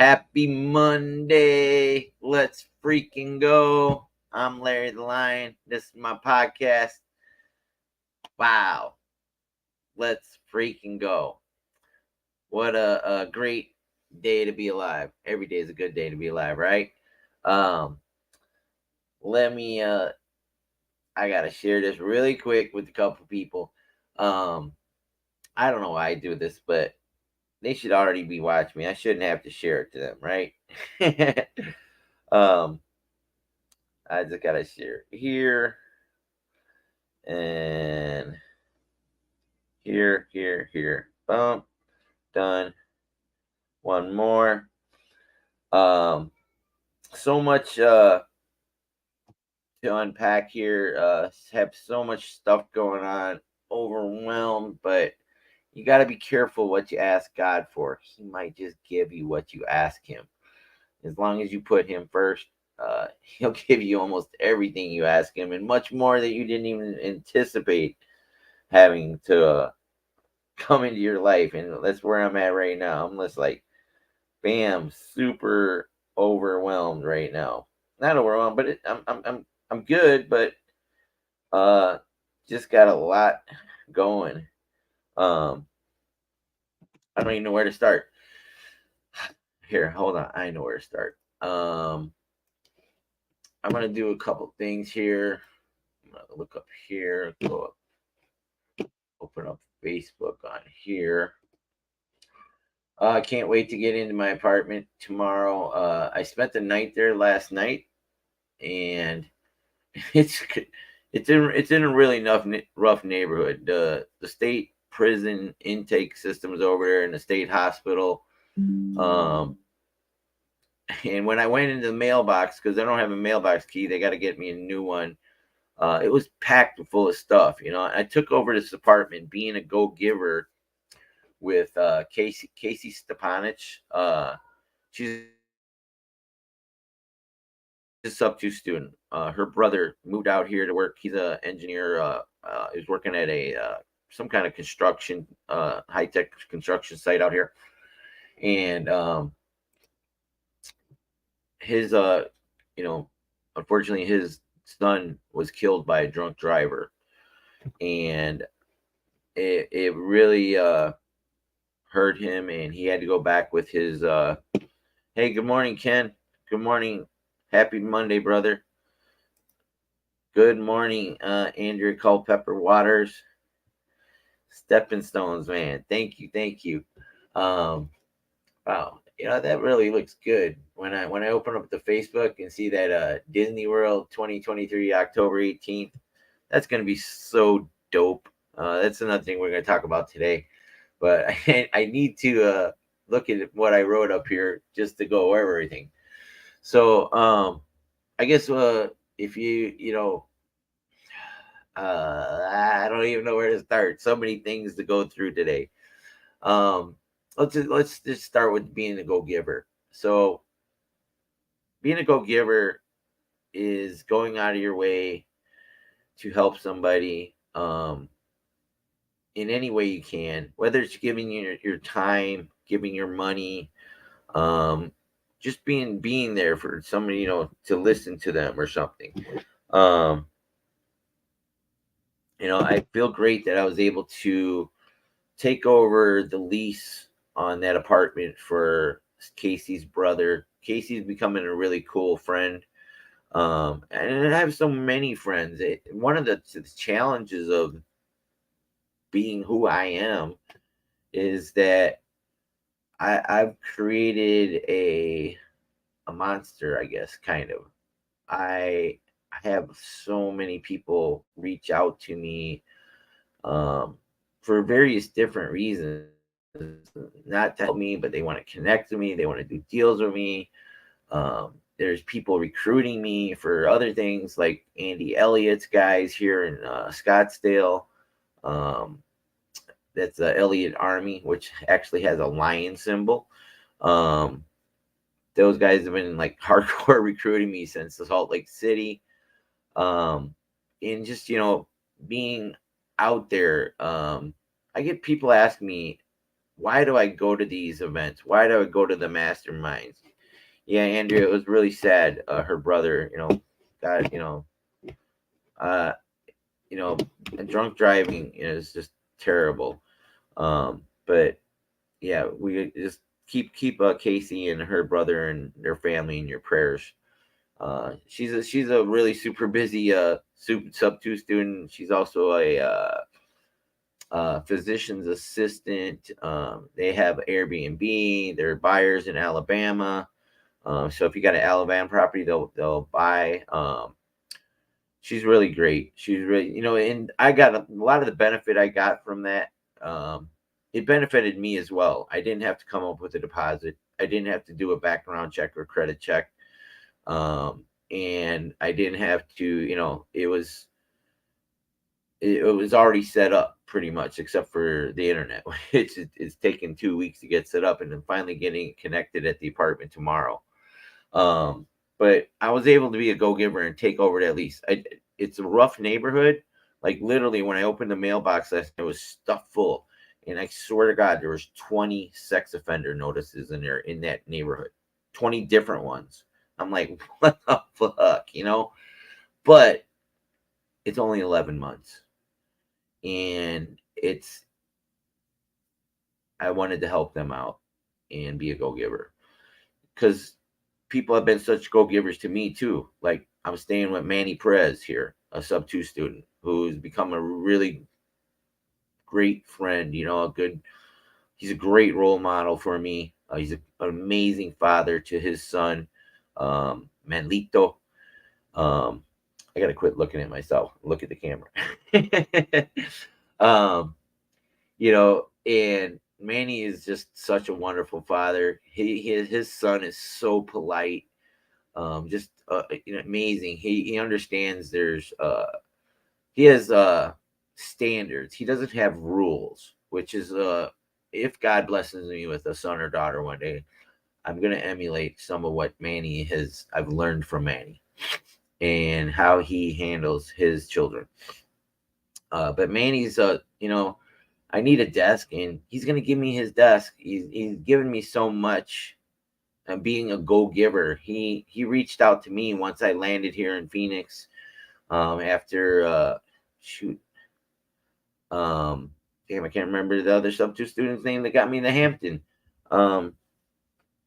Happy Monday. Let's freaking go. I'm Larry the Lion. This is my podcast. Wow. Let's freaking go. What a great day to be alive. Every day is a good day to be alive, right? Um, let me I gotta share this really quick with a couple people. Um, I don't know why I do this, but they should already be watching me. I shouldn't have to share it to them, right? um, I just gotta share it here and here. Boom, done. One more. Um, so much to unpack here. Have so much stuff going on. Overwhelmed, but you got to be careful what you ask God for. He might just give you what you ask Him. As long as you put Him first, He'll give you almost everything you ask Him, and much more that you didn't even anticipate having to come into your life. And that's where I'm at right now. I'm just like, bam, super overwhelmed right now. Not overwhelmed, but I'm good, but uh, just got a lot going. Um, I don't even know where to start. Here, hold on. I know where to start. I'm gonna do a couple things here. I'm gonna look up here. Go up, open up Facebook on here. I can't wait to get into my apartment tomorrow. I spent the night there last night, and it's it's in a really rough neighborhood. The state prison intake systems over there, and the state hospital. Um, and when I went into the mailbox, because I don't have a mailbox key, they got to get me a new one. It was packed full of stuff. I took over this apartment being a go giver with Casey Stepanich. She's a SUBTO student. Her brother moved out here to work. He's an engineer. He's working at a some kind of construction, high tech construction site out here, and his you know, unfortunately, his son was killed by a drunk driver, and it really hurt him, and he had to go back with his. Hey, good morning, Ken. Good morning. Happy Monday, brother. Good morning, Andrea Culpepper Waters. Stepping stones, man. Thank you. Um, wow, that really looks good. When I open up the Facebook and see that Disney World 2023 October 18th, that's gonna be so dope. That's another thing we're gonna talk about today. But I need to look at what I wrote up here just to go over everything. So I guess if I don't even know where to start. So many things to go through today. Um, let's just start with being a go giver. So being a go giver is going out of your way to help somebody in any way you can, whether it's giving your time, giving your money, um, just being there for somebody, to listen to them or something. Um, I feel great that I was able to take over the lease on that apartment for Casey's brother. Casey's becoming a really cool friend. And I have so many friends. One of the challenges of being who I am is that I've created a monster, I guess, kind of. I have so many people reach out to me for various different reasons, not to help me, but they want to connect with me. They want to do deals with me. There's people recruiting me for other things like Andy Elliott's guys here in Scottsdale. Um, that's the Elliott Army, which actually has a lion symbol. Um, those guys have been like hardcore recruiting me since the Salt Lake City. And just, being out there, I get people ask me, why do I go to these events? Why do I go to the masterminds? Yeah, Andrea, it was really sad. Her brother, got, uh, drunk driving is just terrible. But yeah, we just keep Casey and her brother and their family in your prayers. She's a really super busy sub 2 student. She's also a physician's assistant. They have Airbnb. They're buyers in Alabama. So if you got an Alabama property, they'll buy. She's really great. She's really, and I got a lot of the benefit I got from that. It benefited me as well. I didn't have to come up with a deposit. I didn't have to do a background check or credit check. And I didn't have to, it was already set up pretty much, except for the internet. It's taken 2 weeks to get set up, and then finally getting it connected at the apartment tomorrow. But I was able to be a go-giver and take over that lease. It's a rough neighborhood. Like literally, when I opened the mailbox last night, it was stuffed full, and I swear to God, there was 20 sex offender notices in there in that neighborhood, 20 different ones. I'm like, what the fuck, But it's only 11 months. And I wanted to help them out and be a go-giver. Because people have been such go-givers to me too. Like I'm staying with Manny Perez here, a sub 2 student who's become a really great friend, he's a great role model for me. He's an amazing father to his son, Manlito. I gotta quit looking at myself. Look at the camera. And Manny is just such a wonderful father. His son is so polite, just amazing. He understands he has standards. He doesn't have rules, which is if God blesses me with a son or daughter one day, I'm gonna emulate some of what I've learned from Manny and how he handles his children. But Manny's I need a desk, and he's gonna give me his desk. He's given me so much. Being a go-giver, he reached out to me once I landed here in Phoenix. After damn, I can't remember the other sub 2 student's name that got me in the Hampton. Oh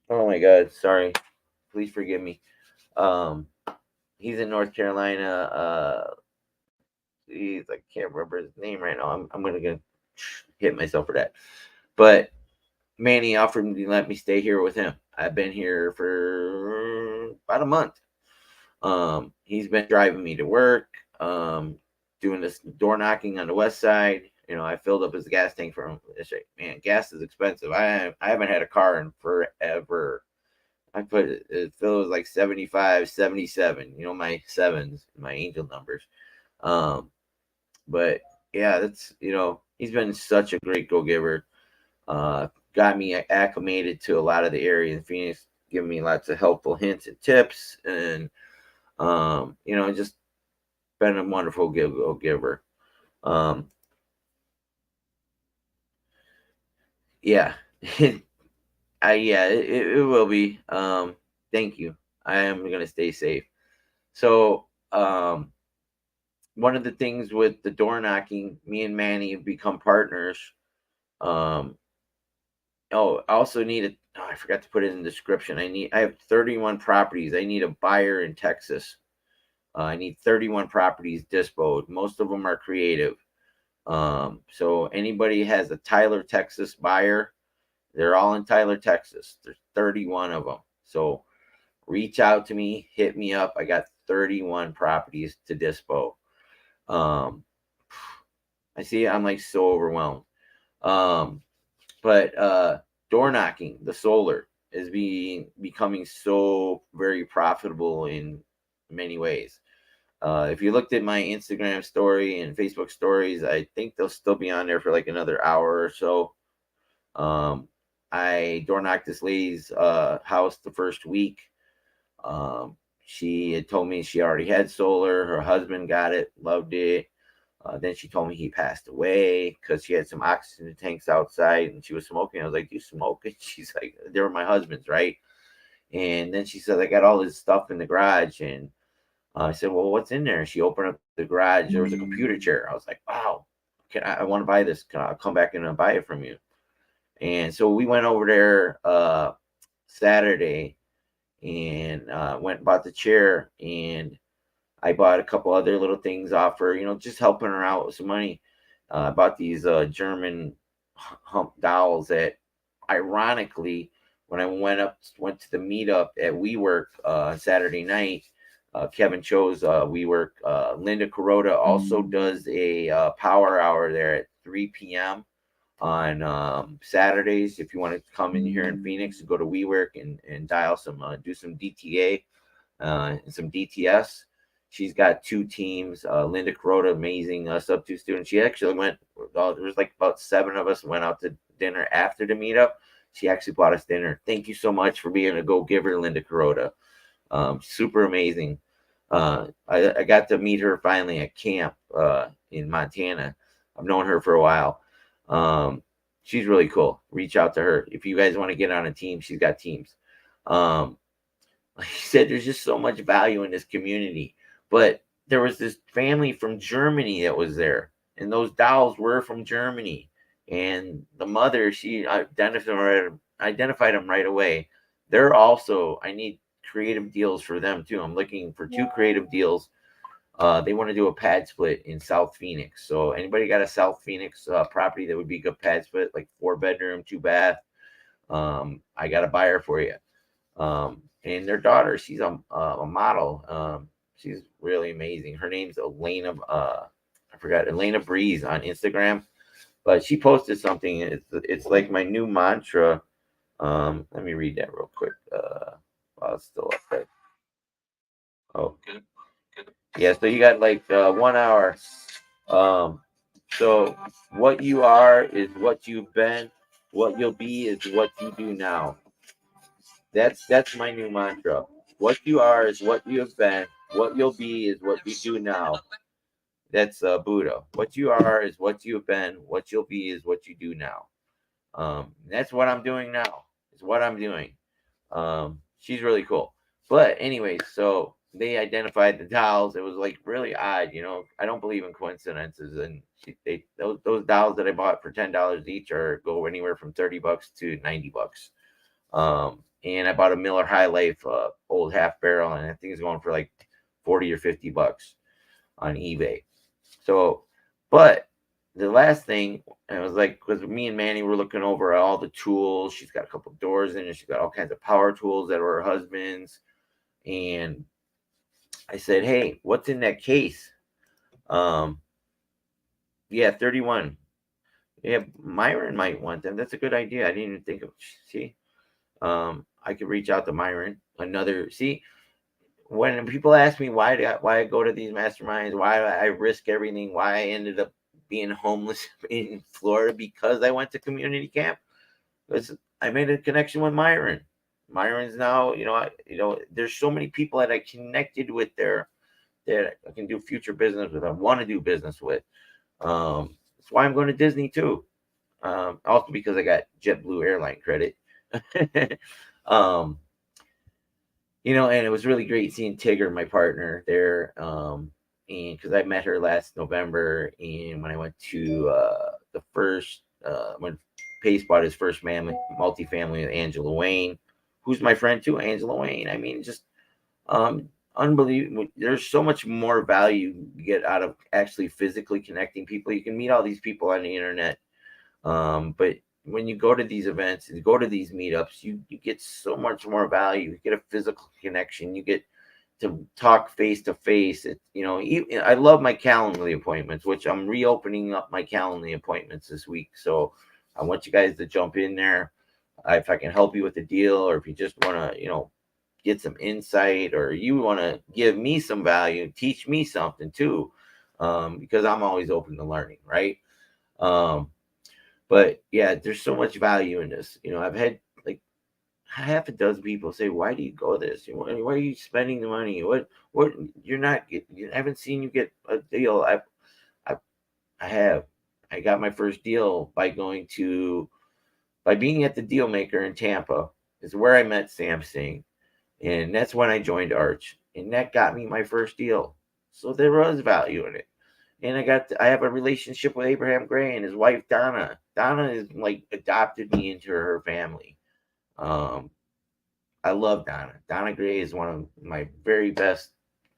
my God, sorry. Please forgive me. He's in North Carolina. I can't remember his name right now. I'm gonna hit myself for that. But Manny offered me to let me stay here with him. I've been here for about a month. He's been driving me to work, doing this door knocking on the west side. I filled up his gas tank for him. Man, gas is expensive. I haven't had a car in forever. I put it feels like 75, 77, my sevens, my angel numbers. But yeah, that's, he's been such a great go-giver. Got me acclimated to a lot of the area in Phoenix, giving me lots of helpful hints and tips, and just been a wonderful go-giver. Yeah. It will be. Thank you. I am going to stay safe. So, one of the things with the door knocking, me and Manny have become partners. I also need I forgot to put it in the description. I have 31 properties. I need a buyer in Texas. I need 31 properties disposed. Most of them are creative. So anybody has a Tyler, Texas buyer, they're all in Tyler, Texas. There's 31 of them. So reach out to me, hit me up. I got 31 properties to dispo. I see I'm like so overwhelmed. But door knocking, the solar is becoming so very profitable in many ways. If you looked at my Instagram story and Facebook stories, I think they'll still be on there for like another hour or so. I door knocked this lady's house the first week. She had told me she already had solar. Her husband got it, loved it. Then she told me he passed away because she had some oxygen tanks outside and she was smoking. I was like, "Do you smoke?" And she's like, "They were my husband's, right?" And then she said, "I got all this stuff in the garage." And I said, "Well, what's in there?" And she opened up the garage. There was a computer chair. I was like, "Wow, I want to buy this. Can I come back and buy it from you?" And so we went over there Saturday and went and bought the chair. And I bought a couple other little things off her, just helping her out with some money. I bought these German hump dowels that, ironically, when I went to the meetup at WeWork Saturday night, Kevin chose WeWork. Linda Kuroda also does a power hour there at 3 p.m. on Saturdays. If you want to come in here in Phoenix and go to WeWork and dial some, do some DTA and some DTS. She's got 2 teams. Linda Kuroda, amazing SUBTO student. She actually went, there was like about 7 of us went out to dinner after the meetup. She actually bought us dinner. Thank you so much for being a go-giver, Linda Kuroda. Super amazing. I got to meet her finally at camp in Montana. I've known her for a while. She's really cool. Reach out to her. If you guys want to get on a team, she's got teams. Like I said, there's just so much value in this community. But there was this family from Germany that was there, and those dolls were from Germany. And the mother, she identified them right away. They're also, I need creative deals for them too. I'm looking for 2 creative deals. They want to do a pad split in South Phoenix. So anybody got a South Phoenix property that would be a good pad split, like 4-bedroom, 2-bath? I got a buyer for you. And their daughter, she's a model. She's really amazing. Her name's Elena. I forgot, Elena Breeze on Instagram, but she posted something. It's like my new mantra. Let me read that real quick. While it's still up there. Oh, yeah. So you got like 1 hour. So what you are is what you've been. What you'll be is what you do now. That's my new mantra. What you are is what you have been. What you'll be is what you do now. That's Buddha. What you are is what you have been. What you'll be is what you do now. That's what I'm doing now. Is what I'm doing. She's really cool. But anyway, so they identified the dolls. It was like really odd, I don't believe in coincidences, and those dolls that I bought for $10 each go anywhere from $30 to $90. And I bought a Miller High Life old half barrel, and I think it's going for like $40 or $50 on eBay. So, but the last thing, and it was like, because me and Manny were looking over all the tools. She's got a couple doors in it. She's got all kinds of power tools that were her husband's. And I said, "Hey, what's in that case?" Yeah, 31. Yeah, Myron might want them. That's a good idea. I didn't even think of. See, I could reach out to Myron. When people ask me why I go to these masterminds, why I risk everything, why I ended up being homeless in Florida, because I went to community camp. Because I made a connection with Myron. Myron's now, there's so many people that I connected with there that I can do future business with. I want to do business with. That's why I'm going to Disney too. Also because I got JetBlue airline credit. And it was really great seeing Tigger, my partner, there. And because I met her last November, and when I went to the first, when Pace bought his first multifamily with Angela Wayne, who's my friend too, Angela Wayne. I mean, just unbelievable. There's so much more value you get out of actually physically connecting people. You can meet all these people on the internet, but when you go to these events and go to these meetups, you get so much more value. You get a physical connection. You get to talk face to face. I love my Calendly appointments, which I'm reopening up my Calendly appointments this week. So I want you guys to jump in there. If I can help you with a deal, or if you just want to, get some insight, or you want to give me some value, teach me something too, because I'm always open to learning, right? But yeah, there's so much value in this. I've had like half a dozen people say, "Why do you go this? Why are you spending the money? What? You're not. I haven't seen you get a deal." I got my first deal by being at the Dealmaker in Tampa. Is where I met Sam Singh, and that's when I joined Arch, and that got me my first deal. So there was value in it. And I have a relationship with Abraham Gray and his wife Donna. Donna is like adopted me into her family. Um, I love Donna. Donna Gray is one of my very best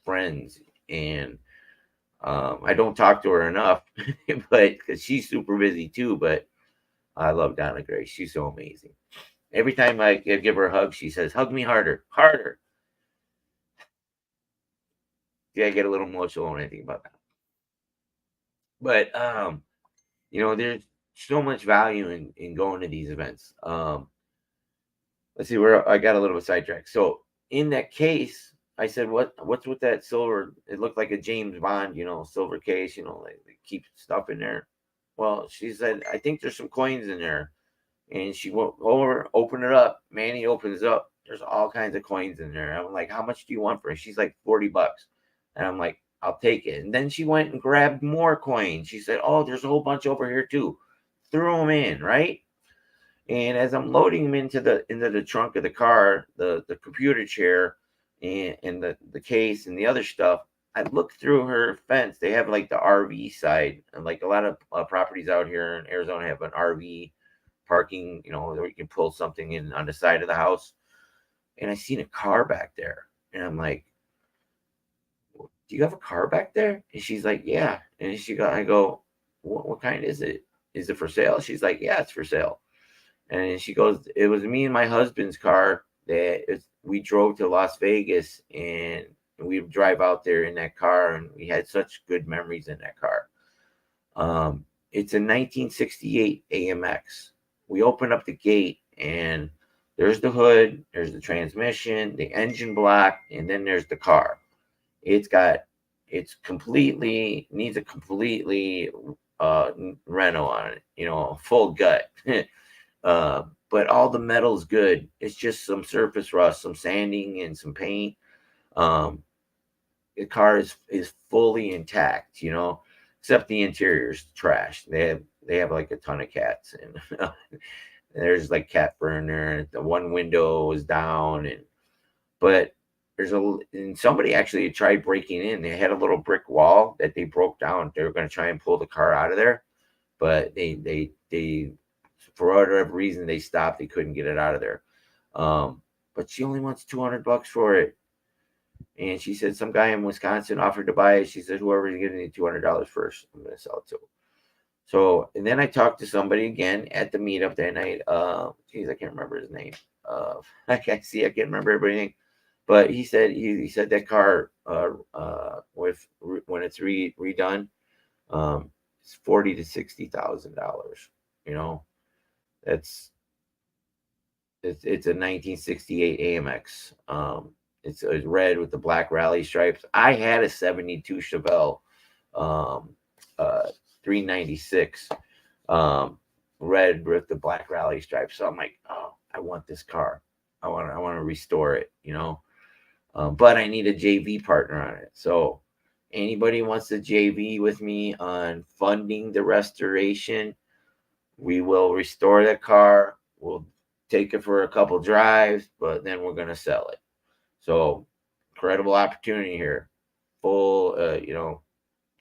friends, and I don't talk to her enough, but because she's super busy too. But I love Donna Gray. She's so amazing. Every time I give her a hug, she says, "Hug me harder, harder." Yeah, I get a little emotional when I think about that. But there's so much value in going to these events. Let's see where I got a little bit sidetracked. So in that case, I said, what's with that silver? It looked like a James Bond, silver case, they keep stuff in there. Well, she said, I think there's some coins in there. And she went over, open it up. Manny opens up. There's all kinds of coins in there. I'm like, how much do you want for it? She's like, $40. And I'm like, I'll take it. And then she went and grabbed more coins. She said, oh, there's a whole bunch over here too. Threw them in, right? And as I'm loading them into the trunk of the car, the computer chair and the case and the other stuff, I looked through her fence. They have like the RV side, and like a lot of properties out here in Arizona have an RV parking, where you can pull something in on the side of the house. And I seen a car back there, and I'm like, "Do you have a car back there?" And she's like, "Yeah." And I go, "What kind is it? Is it for sale?" She's like, "Yeah, it's for sale." And she goes, "It was me and my husband's car that we drove to Las Vegas, and we drive out there in that car, and we had such good memories in that car." It's a 1968 AMX. We open up the gate, and there's the hood, there's the transmission, the engine block, and then there's the car. It's completely needs a completely reno on it, full gut. But all the metal's good. It's just some surface rust, some sanding, and some paint. Um, the car is fully intact, except the interior's trash. They have like a ton of cats, and there's like cat burner. The one window is down, but and somebody actually tried breaking in. They had a little brick wall that they broke down. They were going to try and pull the car out of there, but they for whatever reason they stopped. They couldn't get it out of there. But she only wants $200 for it. And she said some guy in Wisconsin offered to buy it. She said, whoever's giving me $200 first, I'm going to sell it to. So, and then I talked to somebody again at the meetup that night. I can't remember his name. I can't remember everything. But he said that car when it's redone, it's $40,000 to $60,000. It's a 1968 AMX. It's red with the black rally stripes. I had a 72 Chevelle 396 red with the black rally stripes. So I'm like, oh, I want this car. I want to restore it, but I need a JV partner on it. So anybody wants to JV with me on funding the restoration, we will restore the car. We'll take it for a couple drives, but then we're going to sell it. So incredible opportunity here. Full,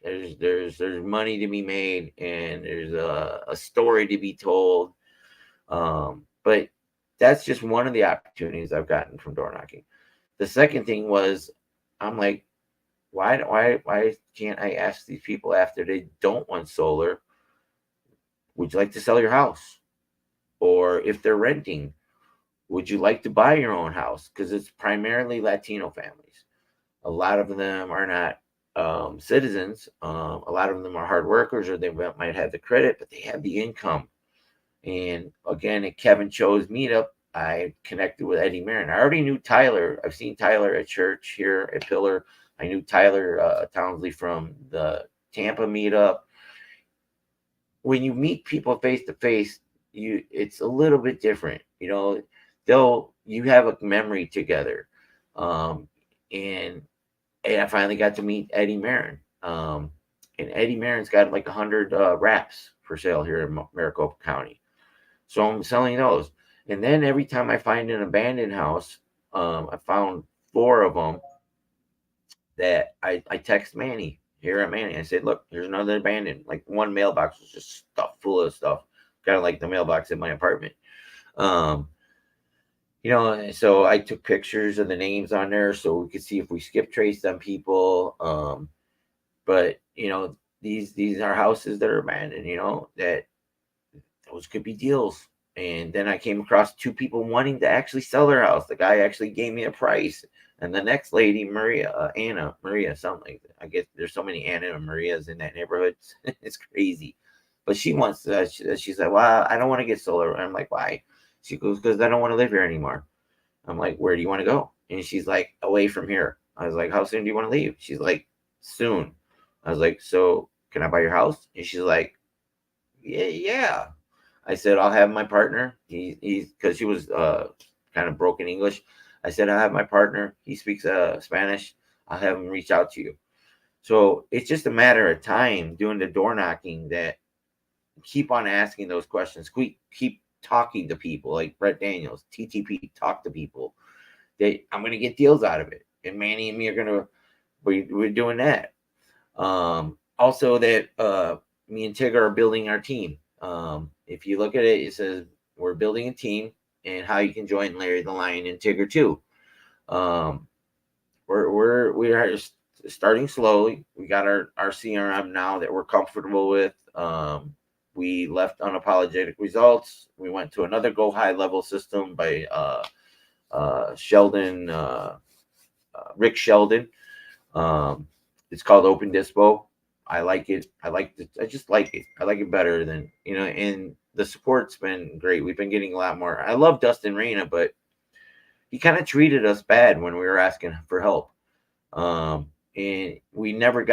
there's money to be made, and there's a story to be told. But that's just one of the opportunities I've gotten from door knocking. The second thing was, I'm like, why can't I ask these people after they don't want solar, would you like to sell your house? Or if they're renting, would you like to buy your own house? Because it's primarily Latino families. A lot of them are not citizens. A lot of them are hard workers, or they might have the credit, but they have the income. And again, at Kevin Cho's meetup, I connected with Eddie Marin. I already knew Tyler. I've seen Tyler at church here at Pillar. I knew Tyler Townsley from the Tampa meetup. When you meet people face to face, it's a little bit different. You have a memory together. And I finally got to meet Eddie Marin. and Eddie Marin's got like 100 wraps for sale here in Maricopa County. So I'm selling those. And then every time I find an abandoned house, I found 4 of them that I text Manny here at Manny. I said, look, here's another abandoned. Like one mailbox was just stuffed full of stuff, kind of like the mailbox in my apartment. Um, so I took pictures of the names on there so we could see if we skip traced on people. But these are houses that are abandoned. That those could be deals. And then I came across 2 people wanting to actually sell their house. The guy actually gave me a price, and the next lady, Anna Maria, something like that. I guess there's so many Anna and Marias in that neighborhood. It's crazy. But she wants to. She's like, well, I don't want to get solar. I'm like, why? She goes, because I don't want to live here anymore. I'm like, where do you want to go? And she's like, away from here. I was like, how soon do you want to leave? She's like, soon. I was like, so can I buy your house? And she's like, yeah. I said, I'll have my partner. He's because she was kind of broken English. I said, I'll have my partner. He speaks Spanish. I'll have him reach out to you. So it's just a matter of time doing the door knocking that keep on asking those questions. Keep talking to people like Brett Daniels, TTP, talk to people. I'm going to get deals out of it. And Manny and me are going to, we're doing that. Also that me and Tigger are building our team. If you look at it, it says we're building a team and how you can join Larry the Lion and Tigger too. We are starting slowly. We got our CRM now that we're comfortable with. We left unapologetic results. We went to another go high level system by Sheldon, Rick Sheldon. It's called Open Dispo. I like it. I just like it. I like it better than, and the support's been great. We've been getting a lot more. I love Dustin Reyna, but he kind of treated us bad when we were asking for help. And we never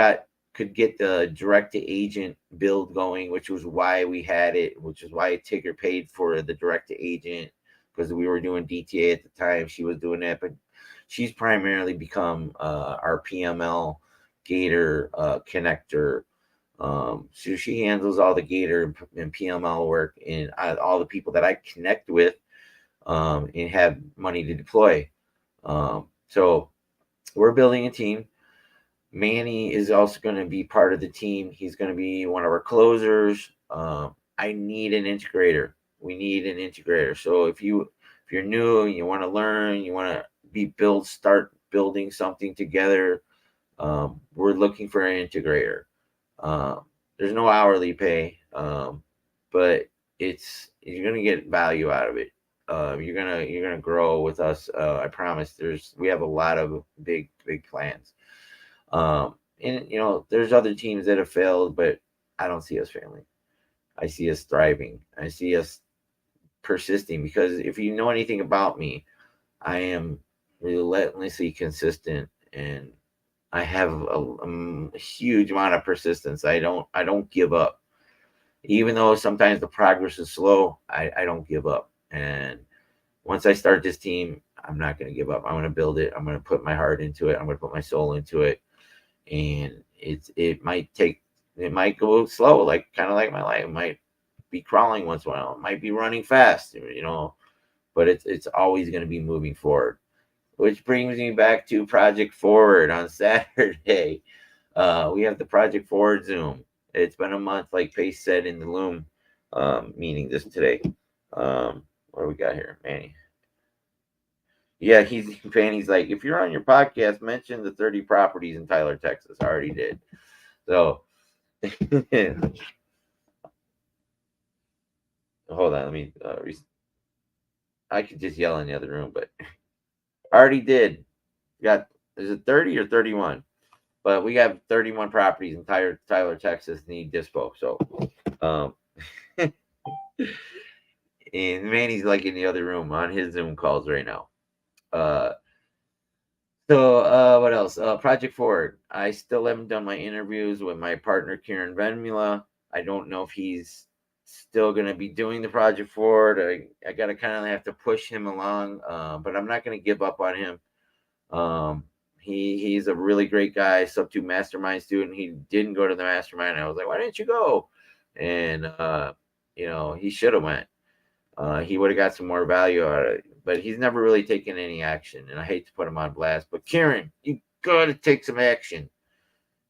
could get the direct to agent build going, which was why we had it, which is why Tigger paid for the direct to agent, because we were doing DTA at the time. She was doing that, but she's primarily become our PML Gator connector. So she handles all the Gator and PML work and all the people that I connect with and have money to deploy. So we're building a team. Manny is also going to be part of the team. He's going to be one of our closers. I need an integrator. We need an integrator. So if you're new and you want to learn, you want to start building something together, we're looking for an integrator. There's no hourly pay, but you're gonna get value out of it. You're gonna grow with us. I promise. We have a lot of big plans. And there's other teams that have failed, but I don't see us failing. I see us thriving. I see us persisting, because if you know anything about me, I am relentlessly consistent, and I have a huge amount of persistence. I don't give up, even though sometimes the progress is slow. I don't give up, and once I start this team, I'm not going to give up. I'm going to build it. I'm going to put my heart into it. I'm going to put my soul into it, and it might go slow, like kind of like my life. It might be crawling once in a while. It might be running fast, but it's always going to be moving forward. Which brings me back to Project Forward on Saturday. We have the Project Forward Zoom. It's been a month, like Pace said in the Loom meeting this today. What do we got here, Manny? Yeah, Fanny's like, if you're on your podcast, mention the 30 properties in Tyler, Texas. I already did. So hold on, let me. I could just yell in the other room, but I already did. Is it 30 or 31? But we have 31 properties in Tyler, Texas need dispo. So, and Manny's like in the other room on his Zoom calls right now. What else? Project Forward. I still haven't done my interviews with my partner, Kieran Venmula. I don't know if he's still going to be doing the Project Forward. I got to kind of have to push him along, but I'm not going to give up on him. He's a really great guy, Subto mastermind student. He didn't go to the mastermind. I was like, why didn't you go? And he should have went. He would have got some more value out of it, but he's never really taken any action. And I hate to put him on blast, but Kieran, you gotta take some action.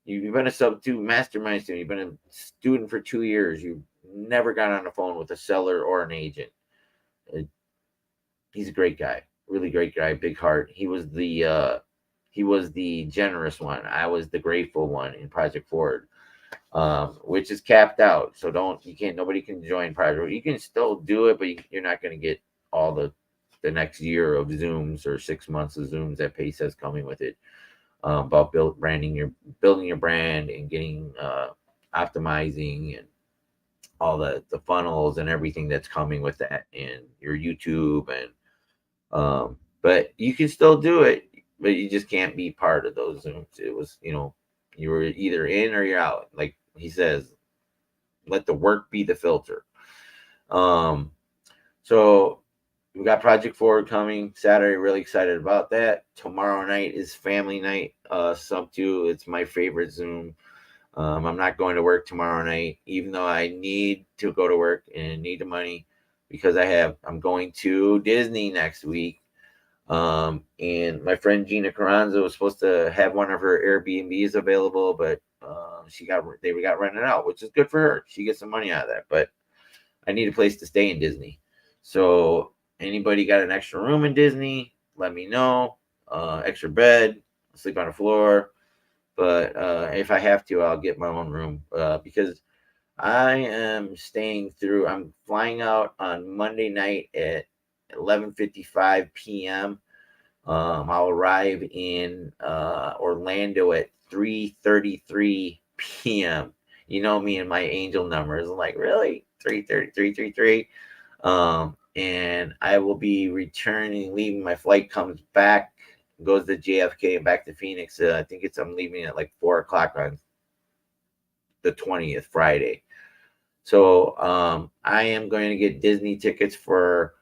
You've been a Subto mastermind student. You've been a student for 2 years. You've never got on the phone with a seller or an agent. He's a great guy, really great guy, big heart. He was the generous one. I was the grateful one in Project Forward, which is capped out. So nobody can join Project. You can still do it, but you're not going to get all the next year of Zooms or 6 months of Zooms that Pace has coming with it. About building your brand and getting optimizing and all the funnels and everything that's coming with that, and your YouTube but you can still do it, but you just can't be part of those Zooms. It was, you were either in or you're out. Like he says, let the work be the filter. So we got Project Forward coming Saturday. Really excited about that. Tomorrow night is family night. Subto. It's my favorite Zoom. I'm not going to work tomorrow night, even though I need to go to work and need the money because I'm going to Disney next week. And my friend Gina Carranza was supposed to have one of her Airbnbs available, but they got rented out, which is good for her. She gets some money out of that, but I need a place to stay in Disney. So anybody got an extra room in Disney, let me know. Extra bed, sleep on the floor. But if I have to, I'll get my own room because I am I'm flying out on Monday night at 11:55 p.m. I'll arrive in Orlando at 3:33 p.m. You know me and my angel numbers. I'm like, really? 3:33. And I will be leaving. My flight comes back, goes to JFK and back to Phoenix. I think I'm leaving at like 4:00 on the 20th, Friday. So I am going to get Disney tickets for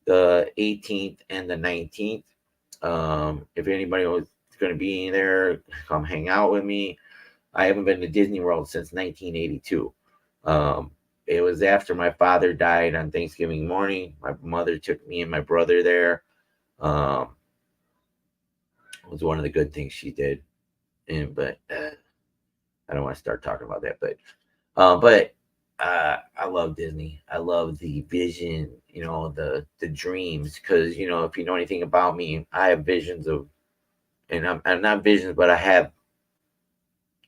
the 18th and the 19th. If anybody was going to be there, come hang out with me. I haven't been to Disney World since 1982. It was after my father died on Thanksgiving morning. My mother took me and my brother there. It was one of the good things she did. But I don't want to start talking about that. But I love Disney. I love the vision, the dreams. Because if you know anything about me, I have visions and I'm not visions, but I have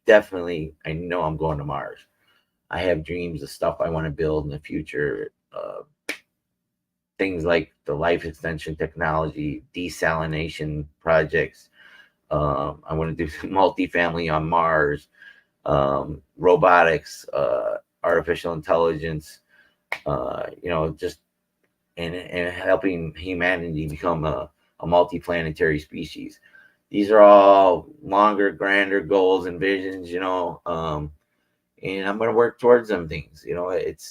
definitely. I know I'm going to Mars. I have dreams of stuff I want to build in the future. Things like the life extension technology, desalination projects. I want to do multifamily on Mars, robotics, artificial intelligence, just and helping humanity become a multi-planetary species. These are all longer, grander goals and visions, and I'm going to work towards them things. It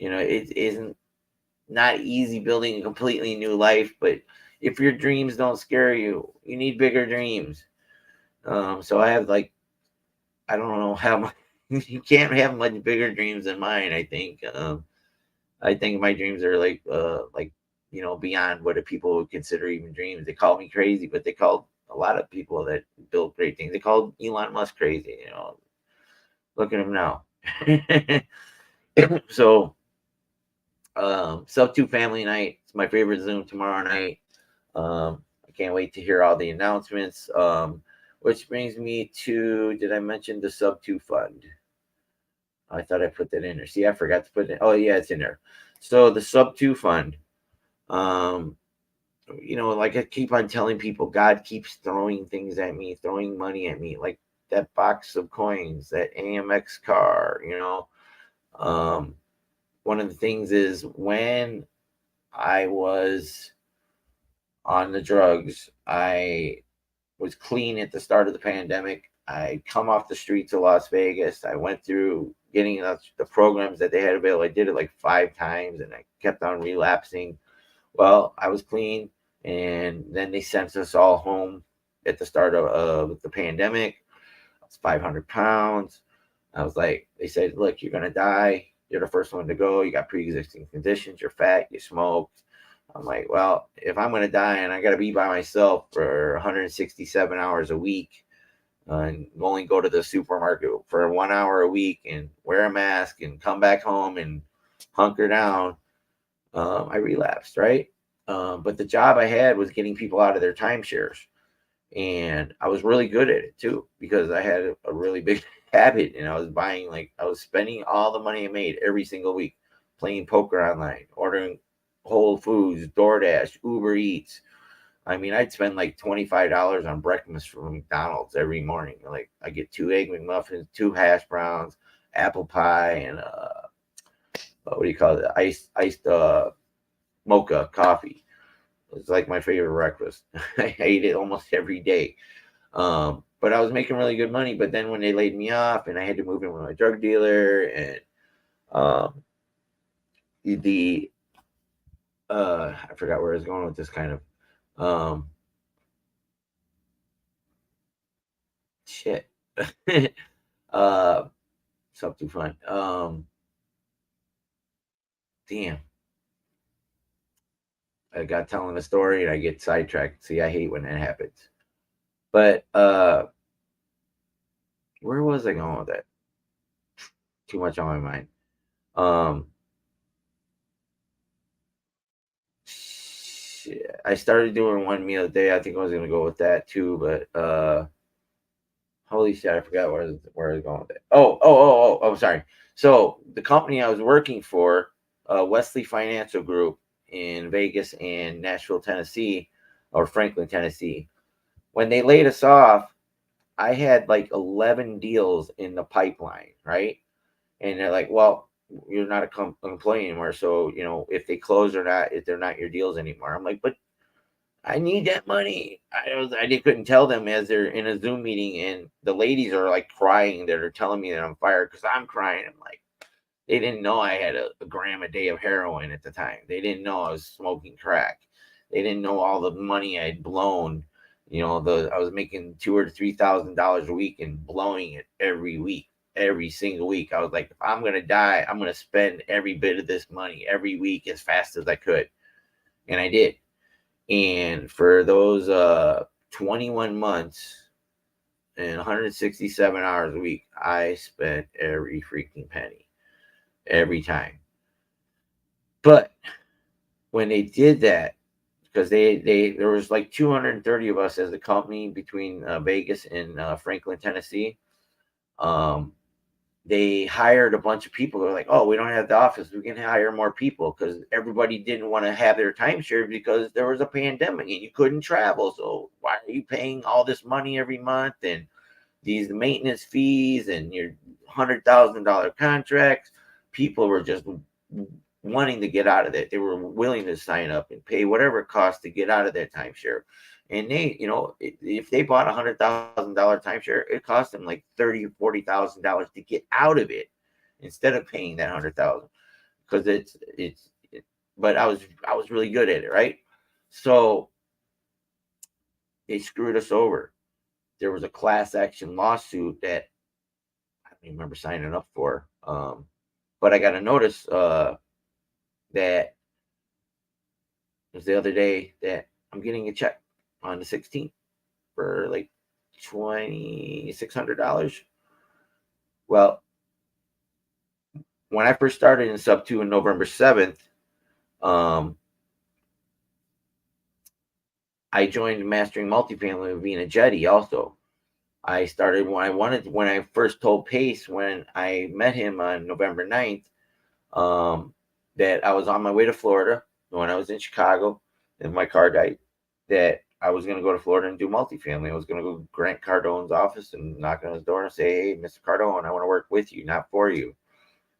isn't not easy building a completely new life, but if your dreams don't scare you, you need bigger dreams. So I have I don't know how much, you can't have much bigger dreams than mine. I think my dreams are beyond what people would consider even dreams. They call me crazy, but they called a lot of people that build great things. They called Elon Musk crazy. Look at him now. So, Subto Family Night. It's my favorite Zoom tomorrow night. I can't wait to hear all the announcements. Which brings me to, did I mention the Subto Fund? I thought I put that in there. See, I forgot to put it. Oh, yeah, it's in there. So the Subto Fund, like I keep on telling people, God keeps throwing things at me, throwing money at me, like that box of coins, that AMX car, one of the things is when I was on the drugs, I was clean at the start of the pandemic. I come off the streets of Las Vegas. I went through getting the programs that they had available. I did it like 5 times and I kept on relapsing. Well, I was clean. And then they sent us all home at the start of the pandemic. I was 500 pounds. I was like, they said, look, you're going to die. You're the first one to go. You got pre-existing conditions. You're fat. You smoked. I'm like, well, if I'm going to die and I got to be by myself for 167 hours a week and only go to the supermarket for 1 hour a week and wear a mask and come back home and hunker down, I relapsed, right? But the job I had was getting people out of their timeshares. And I was really good at it too, because I had a really big habit, and I was spending all the money I made every single week playing poker online, ordering Whole Foods, DoorDash, Uber Eats. I mean, I'd spend like $25 on breakfast from McDonald's every morning. Like, I get 2 Egg McMuffins, 2 hash browns, apple pie, and what do you call it? Iced mocha coffee. It's like my favorite breakfast. I ate it almost every day. But I was making really good money. But then when they laid me off and I had to move in with my drug dealer, and um, the I forgot where I was going with this kind of shit. uh, Something fun. Damn. I got telling a story and I get sidetracked. See, I hate when that happens. But where was I going with that? Too much on my mind. Um, shit. I started doing one meal a day. I think I was gonna go with that too, but holy shit, I forgot where I was going with it. Oh, sorry. So the company I was working for, Wesley Financial Group in Vegas and Nashville, Tennessee, or Franklin, Tennessee. When they laid us off, I had like 11 deals in the pipeline, right? And they're like, well, you're not a employee anymore. So, if they close or not, if they're not your deals anymore. I'm like, but I need that money. I couldn't tell them as they're in a Zoom meeting, and the ladies are like crying. They're telling me that I'm fired because I'm crying. I'm like, they didn't know I had a gram a day of heroin at the time. They didn't know I was smoking crack. They didn't know all the money I had blown. I was making $2,000 or $3,000 a week and blowing it every week, every single week. I was like, if I'm gonna die, I'm gonna spend every bit of this money every week as fast as I could, and I did. And for those 21 months and 167 hours a week, I spent every freaking penny every time. But when they did that, because there was like 230 of us as a company between Vegas and Franklin, Tennessee. Um, they hired a bunch of people. They're like, oh, we don't have the office. We can hire more people, because everybody didn't want to have their timeshare because there was a pandemic and you couldn't travel. So why are you paying all this money every month and these maintenance fees and your $100,000 contracts? People were just wanting to get out of that. They were willing to sign up and pay whatever it costs to get out of that timeshare. And they, if they bought $100,000 timeshare, it cost them like $30,000 or $40,000 to get out of it instead of paying that 100,000, because but I was really good at it, right? So they screwed us over. There was a class action lawsuit that I don't remember signing up for. But I got a notice that it was the other day that I'm getting a check on the 16th for like $2,600. Well, when I first started in Sub 2 on November 7th, um, I joined Mastering Multifamily with Vina Jetty also. I started when I first told Pace when I met him on November 9th, that I was on my way to Florida when I was in Chicago and my car died, that I was going to go to Florida and do multifamily. I was going to go to Grant Cardone's office and knock on his door and say, hey, Mr. Cardone, I want to work with you, not for you,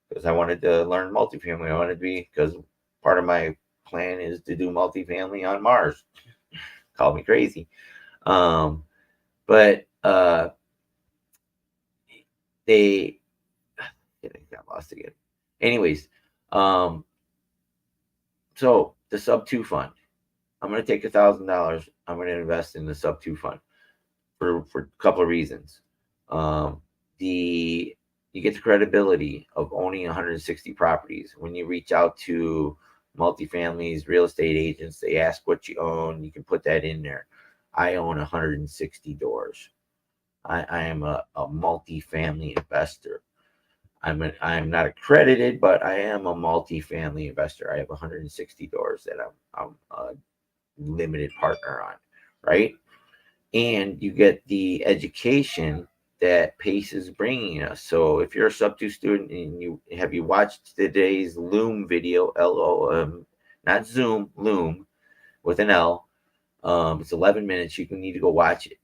because I wanted to learn multifamily. I wanted to be, because part of my plan is to do multifamily on Mars. Call me crazy. But they got lost again. Anyways, so the Sub 2 fund. I'm going to take $1,000. I'm going to invest in the Sub-2 fund for a couple of reasons. You get the credibility of owning 160 properties. When you reach out to multifamilies, real estate agents, they ask what you own. You can put that in there. I own 160 doors. I am a multifamily investor. I'm not accredited, but I am a multifamily investor. I have 160 doors that I'm a limited partner on, right? And you get the education that PACE is bringing us. So if you're a Sub-2 student and you watched today's Loom video, LOM, not Zoom, Loom with an L. It's 11 minutes. You need to go watch it.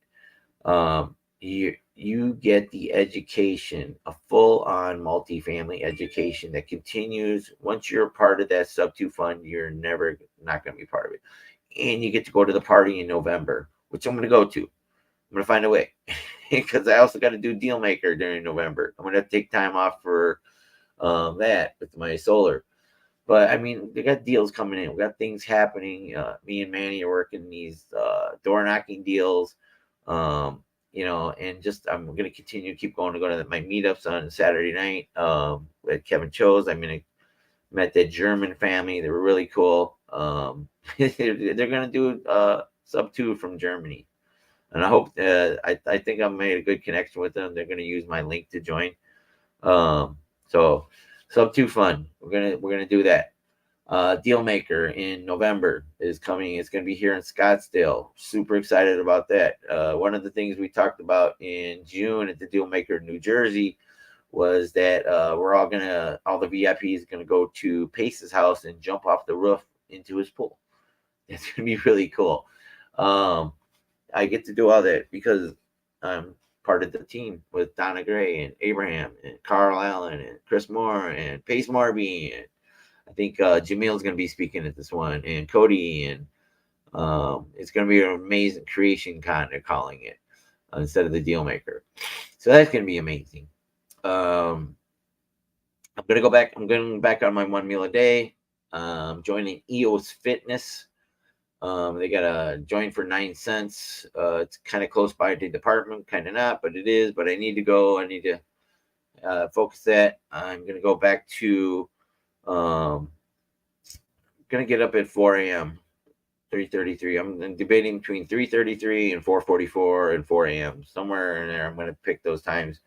You get the education, a full-on multifamily education that continues. Once you're a part of that Sub-2 fund, you're never not going to be part of it. And you get to go to the party in November, which I'm going to go to. I'm going to find a way because I also got to do Dealmaker during November. I'm going to have to take time off for that with my solar. But I mean, they got deals coming in. We got things happening. Me and Manny are working these door knocking deals. And just I'm going to continue to keep going to my meetups on Saturday night with Kevin Chose. Met that German family. They were really cool. They're going to do Sub-2 from Germany. And I hope I think I made a good connection with them. They're going to use my link to join. So Sub-2 fun. We're gonna do that. Dealmaker in November is coming. It's going to be here in Scottsdale. Super excited about that. One of the things we talked about in June at the Dealmaker in New Jersey was that all the VIPs going to go to Pace's house and jump off the roof into his pool. It's going to be really cool. I get to do all that because I'm part of the team with Donna Gray and Abraham and Carl Allen and Chris Moore and Pace Marby. And I think Jamil's going to be speaking at this one, and Cody. And it's going to be an amazing creation con, they're calling it, instead of the Dealmaker. So that's going to be amazing. I'm going back on my 1 meal a day. Joining EOS Fitness. They got a join for 9 cents. It's kind of close by the department, kind of not, but it is. But I need to go. I need to focus that. I'm going to go back to, going to get up at 4 a.m., 3:33. I'm debating between 3:33 and 4:44 and 4 a.m. Somewhere in there. I'm going to pick those times.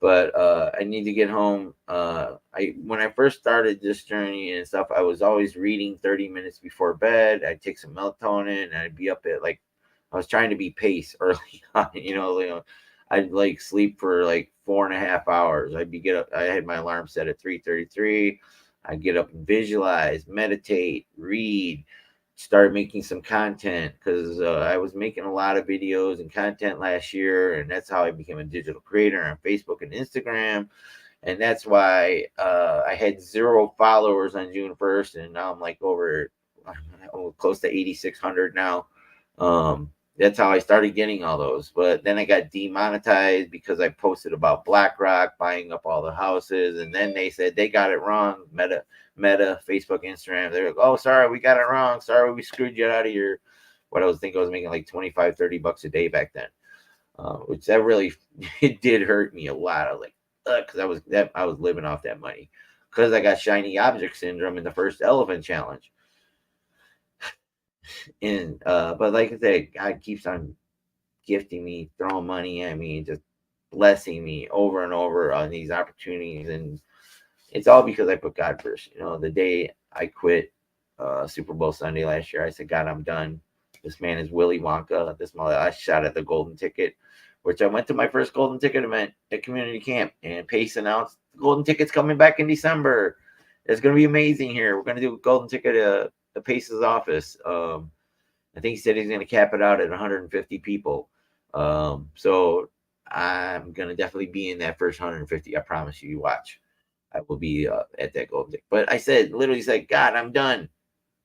But I need to get home. When I first started this journey and stuff, I was always reading 30 minutes before bed. I'd take some melatonin and I'd be up at I was trying to be Pace early on. I'd sleep for 4.5 hours. Get up. I had my alarm set at 3:33. I'd get up and visualize, meditate, read, start making some content because I was making a lot of videos and content last year, and that's how I became a digital creator on Facebook and Instagram. And that's why I had 0 followers on June 1st, and now I'm over close to 8,600 now. That's how I started getting all those. But then I got demonetized because I posted about BlackRock buying up all the houses, and then they said they got it wrong. Meta, Facebook, Instagram. They're like, oh, sorry, we got it wrong. Sorry, we screwed you out of your. What I was thinking, I was making $25-$30 a day back then, which that really it did hurt me a lot. I was because I was living off that money because I got shiny object syndrome in the first elephant challenge. And but like I said, God keeps on gifting me, throwing money at me, just blessing me over and over on these opportunities, and it's all because I put God first. The day I quit Super Bowl Sunday last year, I said, God, I'm done. This man is Willy Wonka. I shot at the golden ticket, which I went to my first golden ticket event at community camp, and Pace announced the golden ticket's coming back in December. It's going to be amazing here. We're going to do a golden ticket at the Pace's office. I think he said he's going to cap it out at 150 people. So I'm going to definitely be in that first 150. I promise you, watch. I will be at that golden ticket. But I literally said, God, I'm done.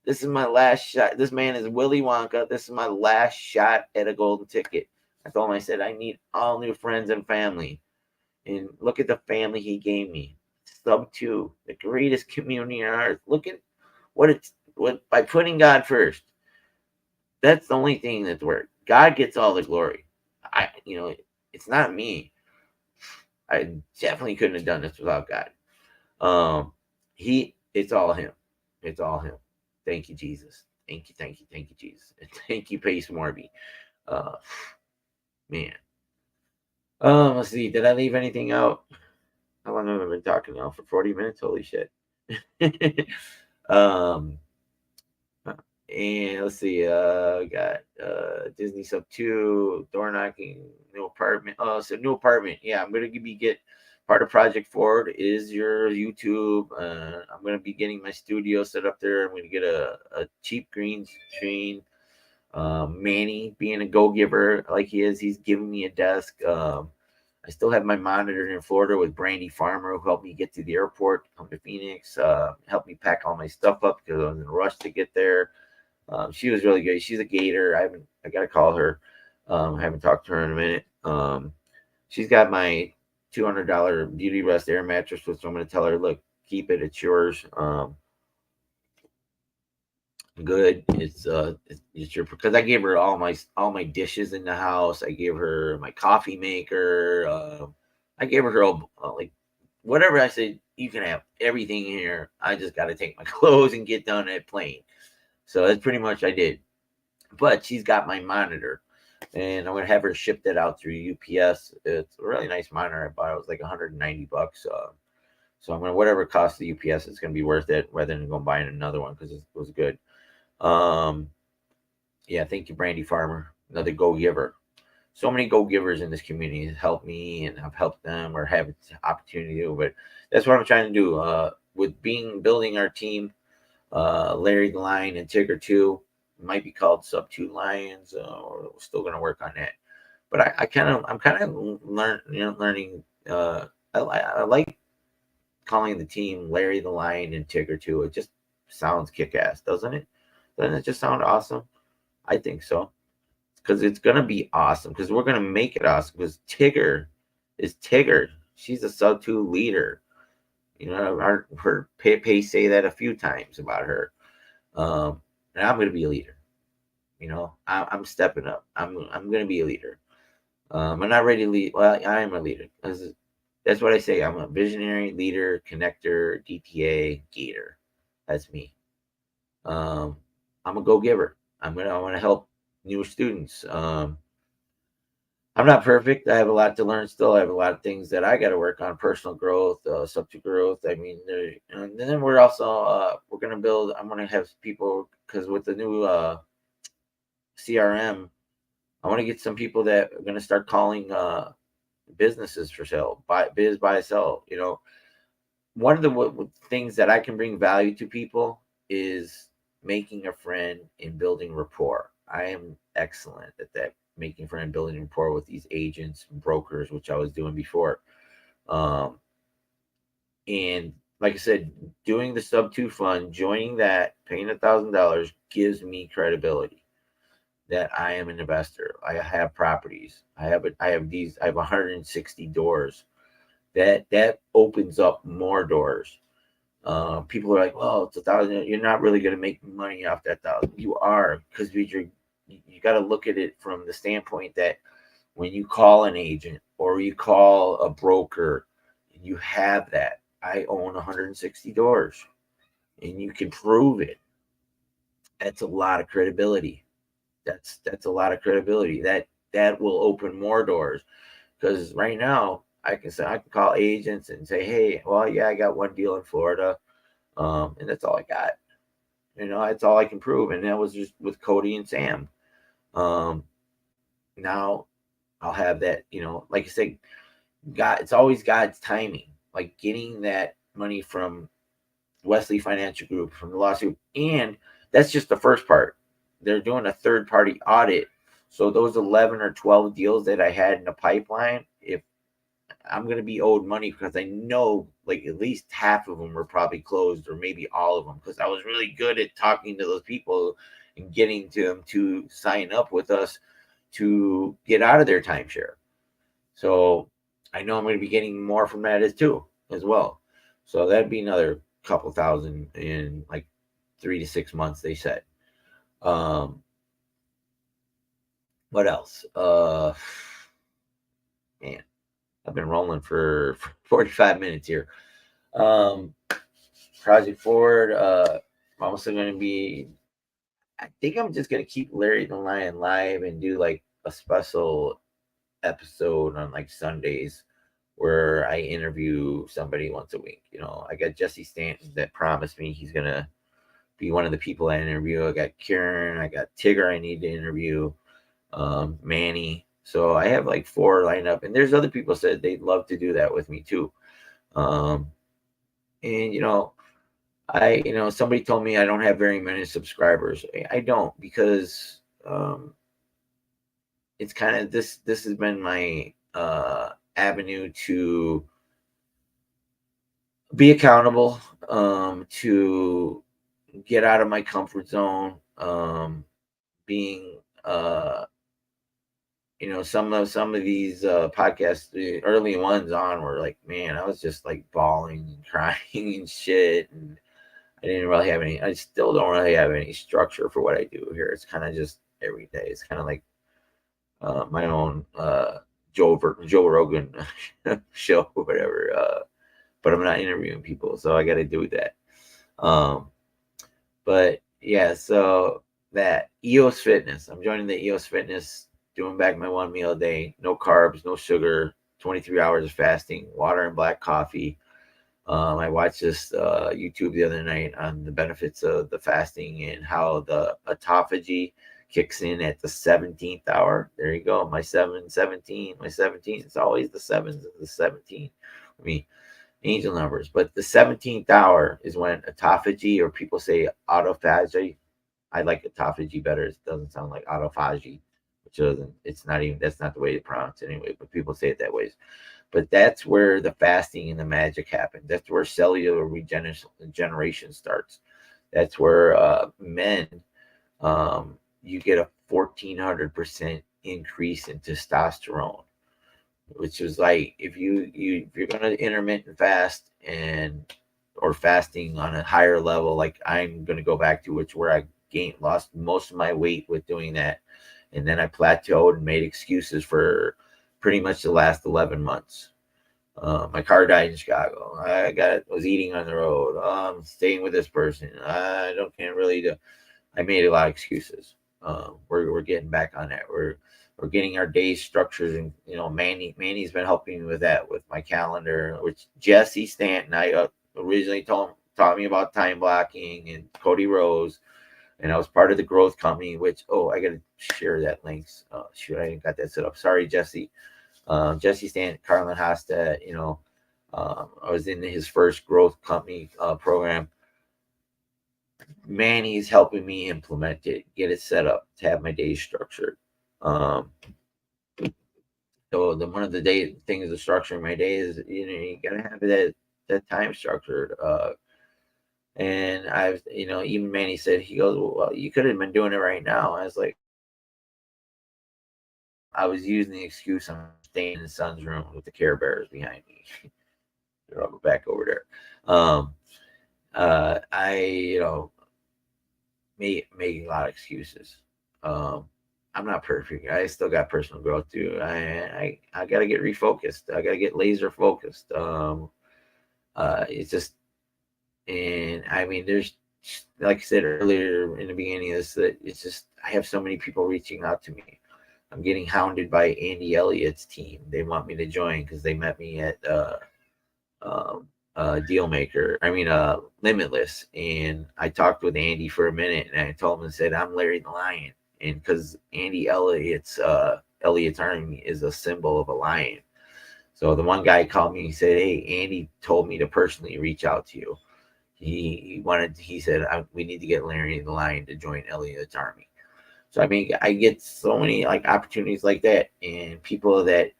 This is my last shot. This man is Willy Wonka. This is my last shot at a golden ticket. I told him, I said, I need all new friends and family. And look at the family he gave me. Sub-2, the greatest community on earth. Look at what by putting God first. That's the only thing that's worked. God gets all the glory. It's not me. I definitely couldn't have done this without God. It's all him. It's all him. Thank you, Jesus. Thank you, Jesus. And thank you, Pace Morby. Uh, man. Let's see. Did I leave anything out? How long have I been talking now? For 40 minutes? Holy shit. um, and let's see. Got Disney SUBTO, door knocking, new apartment. Oh, so new apartment. Yeah, I'm gonna get part of Project Forward is your YouTube. I'm gonna be getting my studio set up there. I'm gonna get a cheap green screen. Manny being a go giver like he is, he's giving me a desk. I still have my monitor in Florida with Brandy Farmer, who helped me get to the airport, come to Phoenix, helped me pack all my stuff up because I was in a rush to get there. She was really good. She's a gator. I got to call her. I haven't talked to her in a minute. She's got my $200 Beauty Rest air mattress, which I'm going to tell her, look, keep it. It's yours. Good. It's your, because I gave her all my dishes in the house. I gave her my coffee maker. I gave her like whatever. I said, you can have everything here. I just got to take my clothes and get done at plane. So that's pretty much I did. But she's got my monitor, and I'm gonna have her ship that out through UPS. It's a really nice monitor I bought. It was like $190. So I'm gonna, whatever it costs the UPS, it's gonna be worth it rather than going buying another one because it was good. Yeah, thank you, Brandy Farmer, another go giver. So many go givers in this community have helped me, and I've helped them or have opportunity to do. But that's what I'm trying to do. With building our team, Larry the Lion Tigger 2. It might be called SUBTO Lions. We're still going to work on that. But I'm kind of learning. I like calling the team Larry the Lion and Tigger 2. It just sounds kick ass, doesn't it? Doesn't it just sound awesome? I think so. Because it's going to be awesome. Because we're going to make it awesome. Because Tigger is Tigger. She's a SUBTO leader. I've heard Pay say that a few times about her. And I'm going to be a leader. I'm stepping up. I'm going to be a leader. I'm not ready to lead. Well, I am a leader. That's what I say. I'm a visionary, leader, connector, DTA, gator. That's me. I'm a go-giver. I want to help newer students. I'm not perfect. I have a lot to learn still. I have a lot of things that I got to work on, personal growth, subject growth. I mean, and then we're also, we're going to build, I'm going to have people, because with the new CRM, I want to get some people that are going to start calling businesses for sale, buy, sell. One of the things that I can bring value to people is making a friend and building rapport. I am excellent at that, making friend, building rapport with these agents, brokers, which I was doing before. And like I said, doing the SUBTO fund, joining that, paying $1,000 gives me credibility that I am an investor. I have properties. I have 160 doors. That opens up more doors. People are like, well, it's $1,000. You're not really going to make money off that $1,000. You are, because you got to look at it from the standpoint that when you call an agent or you call a broker, you have that. I own 160 doors, and you can prove it. That's a lot of credibility. That's a lot of credibility. That will open more doors, because right now I can call agents and say, hey, well, yeah, I got one deal in Florida, and that's all I got. That's all I can prove. And that was just with Cody and Sam. Now I'll have that. Like I said, God, it's always God's timing. Like getting that money from Wesley Financial Group, from the lawsuit, and that's just the first part. They're doing a third-party audit. So those 11 or 12 deals that I had in the pipeline, if I'm going to be owed money, because I know like at least half of them were probably closed, or maybe all of them, because I was really good at talking to those people and getting them to sign up with us to get out of their timeshare. So I know I'm going to be getting more from that as well. So that'd be another couple thousand in like 3 to 6 months, they said. What else? Man, I've been rolling for 45 minutes here. Um, Project Forward. I'm also going to be. I think I'm just going to keep Larry the Lion live and do like a special episode on like Sundays where I interview somebody once a week. I got Jesse Stanton that promised me he's gonna be one of the people I interview. I got Karen, I got Tigger I need to interview, Manny. So I have like 4 lined up, and there's other people said they'd love to do that with me too. Um, and somebody told me I don't have very many subscribers. I don't, because it's kind of this has been my avenue to be accountable, to get out of my comfort zone, being some of these podcasts, the early ones on, were like, man, I was just like bawling and crying and shit, and I still don't really have any structure for what I do here. It's kind of just every day. It's kind of like my own Joe Rogan show or whatever. But I'm not interviewing people, so I got to do that. Um, but yeah, so that EOS Fitness, I'm joining the EOS Fitness, doing back my 1 meal a day, no carbs, no sugar, 23 hours of fasting, water and black coffee. I watched this YouTube the other night on the benefits of the fasting and how the autophagy kicks in at the 17th hour. There you go. My 17. My 17. It's always the 7s and the 17. I mean, angel numbers. But the 17th hour is when autophagy, or people say autophagy. I like autophagy better. It doesn't sound like autophagy, which doesn't, it's not even, that's not the way to pronounce it anyway, but people say it that way. But that's where the fasting and the magic happens. That's where cellular regeneration starts. That's where men, you get a 1,400% increase in testosterone, which is like, if you're gonna intermittent fast, or fasting on a higher level, like I'm gonna go back to, which where I lost most of my weight with doing that, and then I plateaued and made excuses for pretty much the last 11 months. My car died in Chicago. Was eating on the road. Staying with this person. Can't really do. I made a lot of excuses. We're getting back on that. We're getting our day structures, and Manny's been helping me with that, with my calendar. Which Jesse Stanton, I originally taught me about time blocking, and Cody Rose, and I was part of the growth company. Which, I got to share that links. Shoot, I didn't got that set up. Sorry, Jesse. Jesse Stanton, Carlin Hostad. I was in his first growth company program. Manny's helping me implement it, get it set up, to have my days structured. So one of the things of structuring my day is, you gotta have that time structured. And I've, even Manny said, he goes, well, you could have been doing it right now. I was like, I was using the excuse I'm staying in the son's room with the Care Bears behind me. I'll go back over there. I, made a lot of excuses. I'm not perfect. I still got personal growth too. I got to get refocused. I got to get laser focused. It's just, and I mean, there's, like I said earlier in the beginning of this, that it's just, I have so many people reaching out to me. I'm getting hounded by Andy Elliott's team. They want me to join because they met me at um, Dealmaker. I mean, Limitless. And I talked with Andy for a minute, and I told him and said, I'm Larry the Lion. And because Andy Elliott's army is a symbol of a lion. So the one guy called me and said, hey, Andy told me to personally reach out to you. He said, we need to get Larry the Lion to join Elliott's army. So I mean, I get so many like opportunities like that, and people that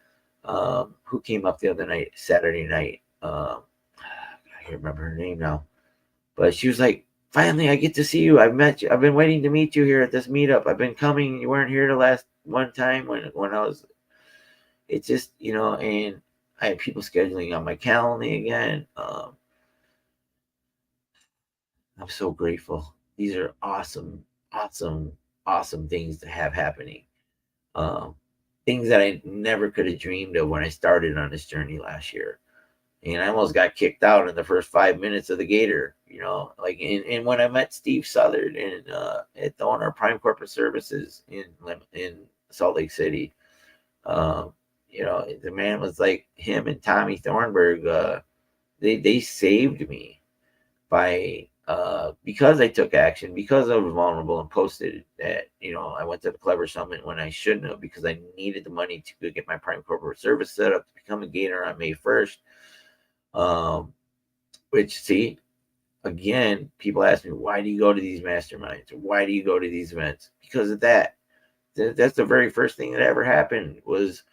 who came up the other night, Saturday night. I can't remember her name now, but she was like, "Finally, I get to see you. I've met you. I've been waiting to meet you here at this meetup. I've been coming. You weren't here the last one time when I was." It's just, and I have people scheduling on my calendar again. I'm so grateful. These are awesome, awesome, awesome things to have happening. Um, things that I never could have dreamed of when I started on this journey last year. And I almost got kicked out in the first 5 minutes of the Gator, like, and when I met Steve Southard at the owner of Prime Corporate Services in Salt Lake City, um, the man was like, him and Tommy Thornburg, they saved me by because I took action, because I was vulnerable and posted that I went to the Clever Summit when I shouldn't have, because I needed the money to get my Prime Corporate Service set up to become a Gator on May 1st. Which, see, again, people ask me, why do you go to these masterminds? Why do you go to these events? Because of that. That's the very first thing that ever happened was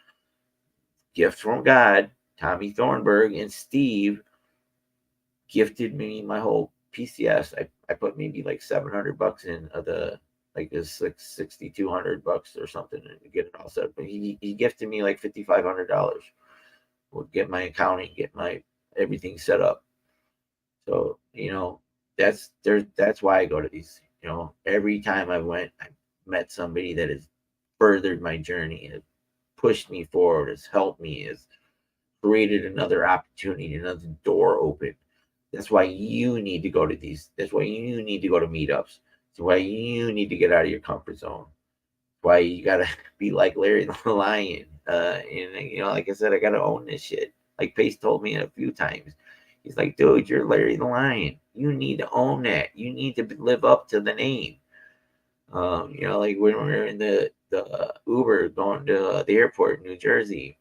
gift from God. Tommy Thornburg and Steve gifted me my whole PCS. I put maybe like $700 in like this, like $6,200 or something to get it all set up. But he gifted me like $5,500. Would get my accounting, get my everything set up. So that's why I go to these. Every time I went, I met somebody that has furthered my journey, has pushed me forward, has helped me, has created another opportunity, another door open. That's why you need to go to these. That's why you need to go to meetups. That's why you need to get out of your comfort zone. That's why you gotta be like Larry the Lion. And like I said, I gotta own this shit. Like Pace told me a few times. He's like, dude, you're Larry the Lion. You need to own that. You need to live up to the name. Like when we were in the Uber going to the airport in New Jersey,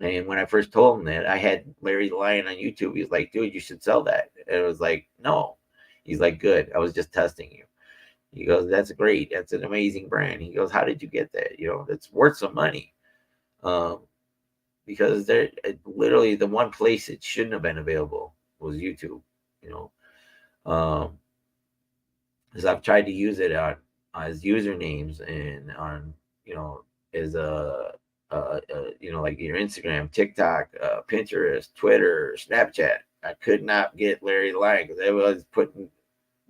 and when I first told him that I had Larry the Lion on YouTube, he was like, dude, you should sell that. And it was like, no. He's like, good. I was just testing you. He goes, that's great. That's an amazing brand. He goes, how did you get that? It's worth some money. Um, because they're literally the one place it shouldn't have been available was YouTube, you know. Because I've tried to use it on as usernames and on, as like your Instagram, TikTok, Pinterest, Twitter, Snapchat. I could not get Larry the Lion because I was putting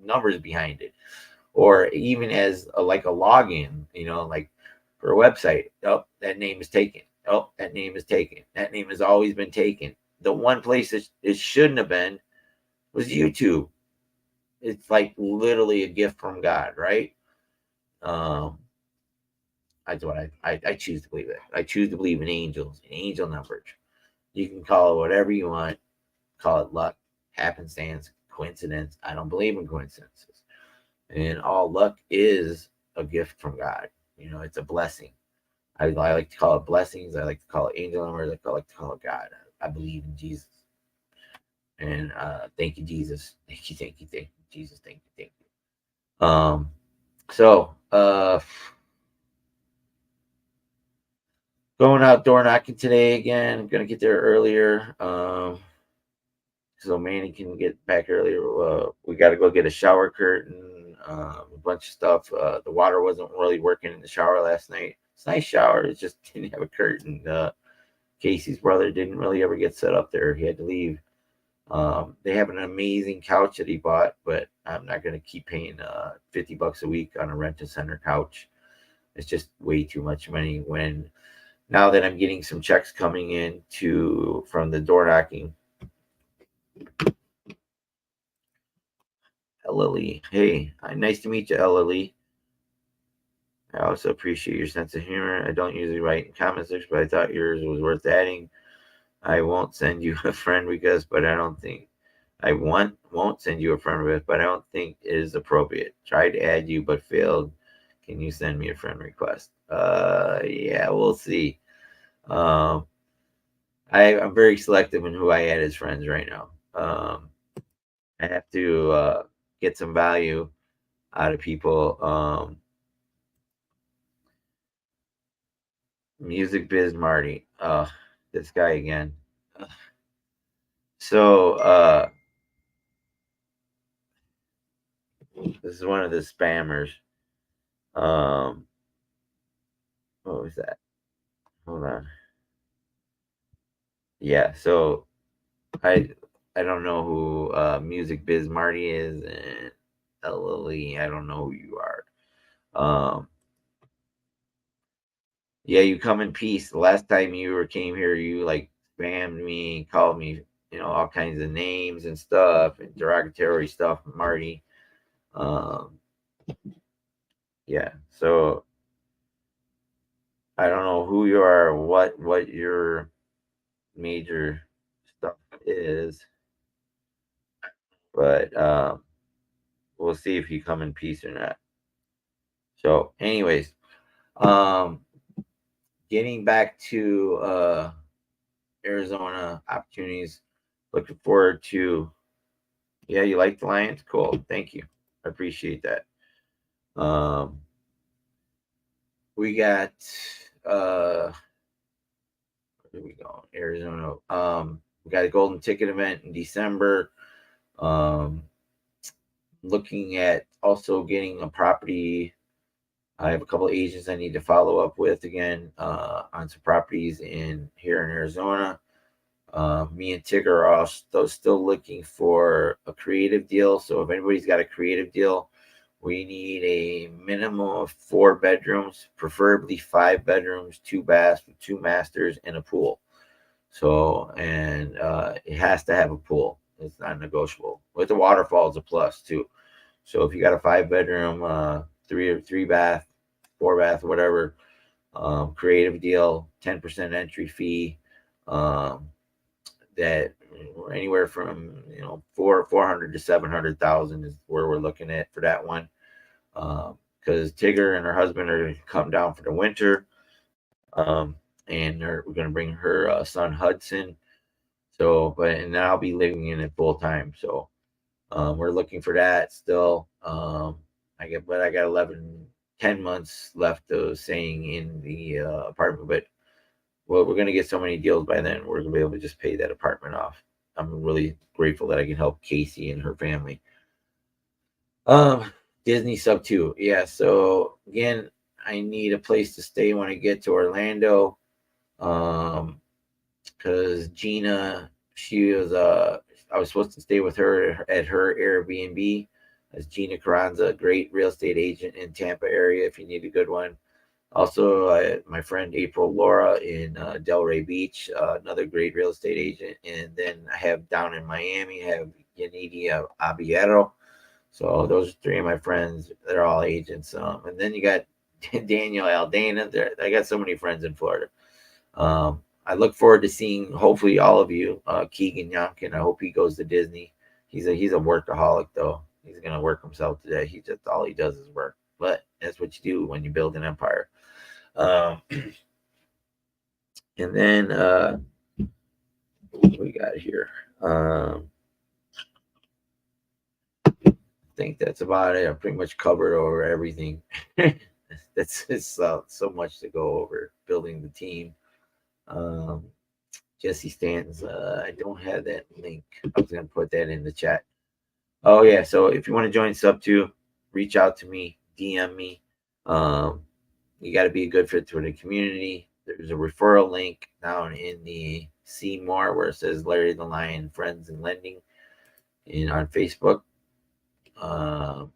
numbers behind it, or even as like a login, like for a website. Oh, that name is taken. Oh, that name is taken. That name has always been taken. The one place it shouldn't have been was YouTube. It's like literally a gift from God, right? Um, that's what I choose to believe it. I choose to believe in angels, in angel numbers. You can call it whatever you want. Call it luck, happenstance, coincidence. I don't believe in coincidences. And all luck is a gift from God. It's a blessing. I like to call it blessings. I like to call it angel numbers. I like to call it God. I believe in Jesus. And thank you, Jesus. Thank you, Jesus. Thank you, thank you. So going out door knocking today again. I'm gonna get there earlier. So Manny can get back earlier. We got to go get a shower curtain, a bunch of stuff. The water wasn't really working in the shower last night. It's a nice shower. It just didn't have a curtain. Casey's brother didn't really ever get set up there. He had to leave. They have an amazing couch that he bought, but I'm not going to keep paying $50 a week on a rent-a-center couch. It's just way too much money when now that I'm getting some checks coming in from the door knocking. Ella Lee. Hey, nice to meet you, Ella Lee. I also appreciate your sense of humor. I don't usually write in comment sections, but I thought yours was worth adding. I won't send you a friend request, but I don't think won't send you a friend request, but I don't think it is appropriate. Tried to add you, but failed. Can you send me a friend request? Yeah, we'll see. I'm very selective in who I add as friends right now. I have to get some value out of people. Music Biz Marty. This guy again. So this is one of the spammers. What was that? Hold on. Yeah, so I don't know who Music Biz Marty is, and Lily, I don't know who you are. Yeah, you come in peace. The last time you came here, you like spammed me, called me, all kinds of names and stuff, and derogatory stuff, Marty. Um, yeah. So I don't know who you are, or what your major stuff is, but we'll see if you come in peace or not. So, anyways, um, getting back to Arizona opportunities. Looking forward to. Yeah, you like the Lions? Cool. Thank you. I appreciate that. Um, we got where we go? Arizona. We got a golden ticket event in December. Um, looking at also getting a property. I have a couple of agents I need to follow up with again on some properties in here in Arizona. Me and Tigger are also still looking for a creative deal. So if anybody's got a creative deal, we need a minimum of 4 bedrooms, preferably 5 bedrooms, 2 baths, 2 masters, and a pool. So, and it has to have a pool. It's not negotiable. With the waterfall is a plus too. So if you got a 5 bedroom, 3 bath, 4 bath, whatever, creative deal, 10% entry fee. Um, that anywhere from 400 to 700,000 is where we're looking at for that one. Because Tigger and her husband are going to come down for the winter, and we're going to bring her son Hudson. So, and then I'll be living in it full time. So, we're looking for that still. I got 10 months left of staying in the apartment, but well, we're going to get so many deals by then. We're going to be able to just pay that apartment off. I'm really grateful that I can help Casey and her family. Disney SUBTO. Yeah. So again, I need a place to stay when I get to Orlando. Because Gina, I was supposed to stay with her at her Airbnb. As Gina Carranza, great real estate agent in Tampa area. If you need a good one. Also, my friend April Laura in Delray Beach, another great real estate agent. And then I have down in Miami, I have Yanidia Abiero. So those are 3 of my friends. They're all agents. And then you got Daniel Aldana. I got so many friends in Florida. I look forward to seeing hopefully all of you. Keegan Yonkin. I hope he goes to Disney. He's a workaholic though. He's gonna work himself today. He just all he does is work. But that's what you do when you build an empire. And then what we got here? I think that's about it. I pretty much covered over everything. That's it's so much to go over building the team. Um, Jesse Stanton's. I don't have that link. I was gonna put that in the chat. Oh yeah. So if you want to join SUBTO, reach out to me, DM me. Um, you got to be a good fit for the community. There's a referral link down in the See More where it says Larry the Lion Friends and Lending on Facebook. And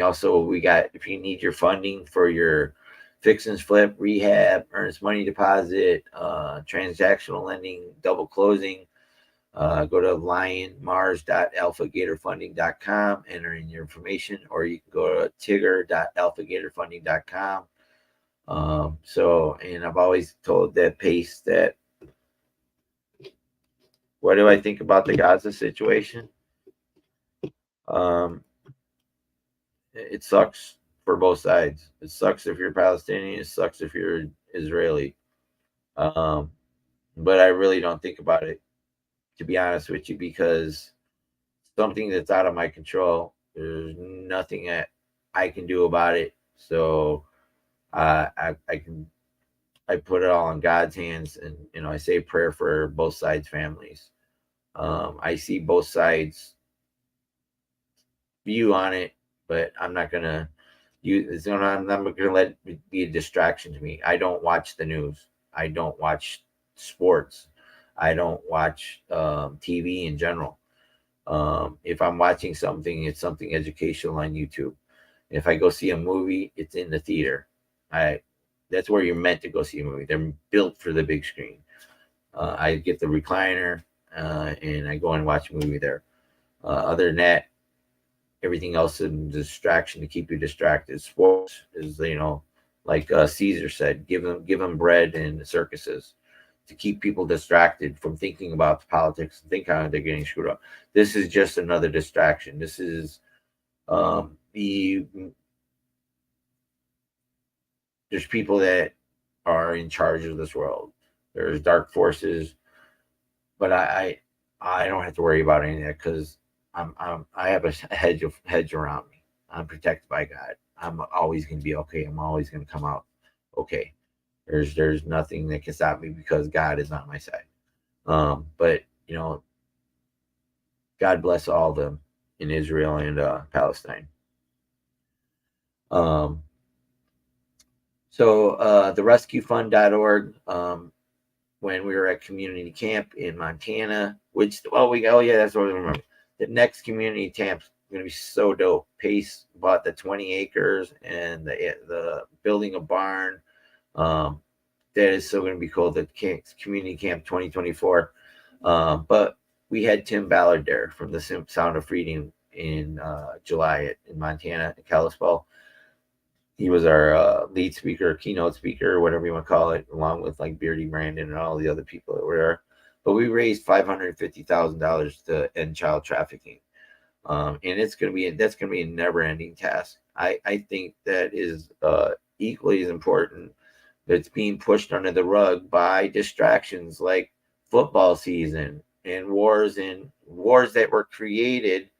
also we got, if you need your funding for your fix and flip, rehab, earnest money deposit, transactional lending, double closing, go to lionmars.alphagatorfunding.com, enter in your information, or you can go to tigger.alphagatorfunding.com. And I've always told that Pace that what do I think about the Gaza situation? Um, it sucks for both sides. It sucks if you're Palestinian. It sucks if you're Israeli. Um, but I really don't think about it, to be honest with you, because something that's out of my control. There's nothing that I can do about it. So I put it all in God's hands, and I say a prayer for both sides' families. I see both sides view on it, but I'm not gonna I'm not gonna let it be a distraction to me. I don't watch the news. I don't watch sports. I don't watch TV in general. If I'm watching something, it's something educational on YouTube. If I go see a movie, it's in the theater. I that's where you're meant to go see a movie. They're built for the big screen. I get the recliner, and I go and watch a movie there. Other than that, everything else is a distraction to keep you distracted. Sports is, like Caesar said, give them bread and circuses to keep people distracted from thinking about the politics and think how they're getting screwed up. This is just another distraction. This is the there's people that are in charge of this world. There's dark forces, but I don't have to worry about any of that because I have a hedge around me. I'm protected by God. I'm always going to be okay. I'm always going to come out okay. There's nothing that can stop me because God is on my side. But God bless all of them in Israel and Palestine. So the rescuefund.org, when we were at community camp in Montana, that's what I remember. The next community camp's going to be so dope. Pace bought the 20 acres and the building a barn. That is still going to be called the Community Camp 2024. But we had Tim Ballard there from the Sound of Freedom in July in Montana, in Kalispell. He was our lead speaker, keynote speaker, whatever you want to call it, along with like Beardy Brandon and all the other people that were there. But we raised $550,000 to end child trafficking, and that's going to be a never-ending task. I think that is equally as important. That's being pushed under the rug by distractions like football season and wars that were created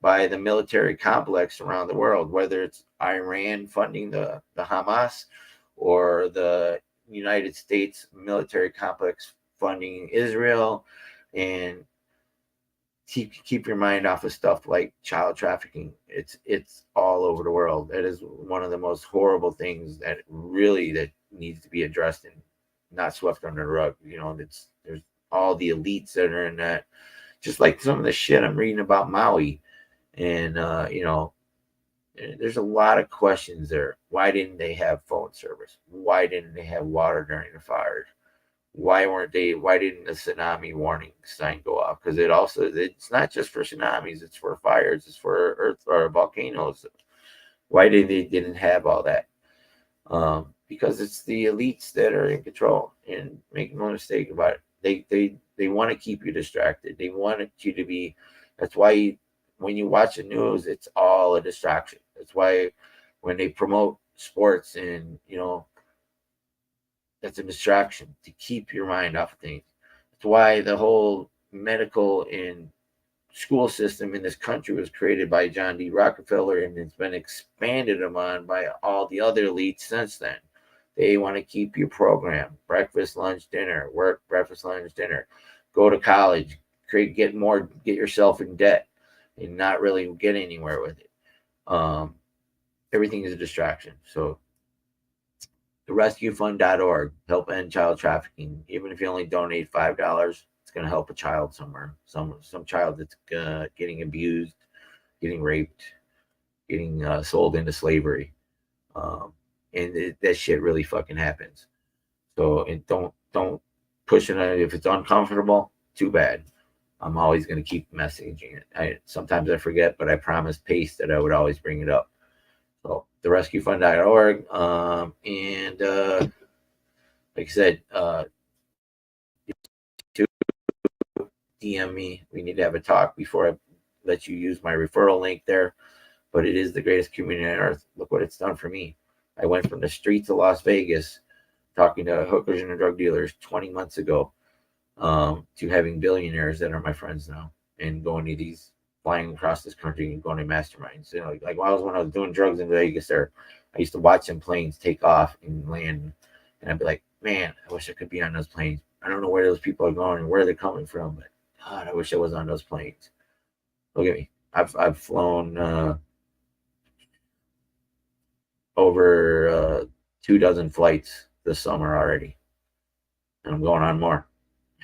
by the military complex around the world, whether it's Iran funding the Hamas or the United States military complex funding Israel. And keep your mind off of stuff like child trafficking. It's all over the world. It is one of the most horrible things that needs to be addressed and not swept under the rug. There's all the elites that are in that, just like some of the shit I'm reading about Maui. And there's a lot of questions there. Why didn't they have phone service? Why didn't they have water during the fires? Why didn't the tsunami warning sign go off? Because it's not just for tsunamis, it's for fires, it's for earth or volcanoes. Why didn't have all that? Because it's the elites that are in control, and make no mistake about it. They want to keep you distracted. They want you to be. That's why when you watch the news, it's all a distraction. That's why when they promote sports and that's a distraction to keep your mind off of things. That's why the whole medical and school system in this country was created by John D. Rockefeller, and it's been expanded upon by all the other elites since then. They want to keep you programmed. Breakfast, lunch, dinner. Work, breakfast, lunch, dinner. Go to college. Get yourself in debt and not really get anywhere with it. Everything is a distraction. So therescuefund.org, help end child trafficking. Even if you only donate $5, it's going to help a child somewhere. Some child that's getting abused, getting raped, getting sold into slavery. And that shit really fucking happens. So, and don't push it. If it's uncomfortable, too bad. I'm always going to keep messaging it. Sometimes I forget, but I promised Pace that I would always bring it up. So therescuefund.org. And like I said, to DM me. We need to have a talk before I let you use my referral link there. But it is the greatest community on earth. Look what it's done for me. I went from the streets of Las Vegas talking to hookers and drug dealers 20 months ago to having billionaires that are my friends now and going to these, flying across this country and going to masterminds. Like when I was doing drugs in Vegas there, I used to watch some planes take off and land, and I'd be like, man, I wish I could be on those planes. I don't know where those people are going and where they're coming from, but God, I wish I was on those planes. Look at me. I've flown over 24 flights this summer already, and I'm going on more.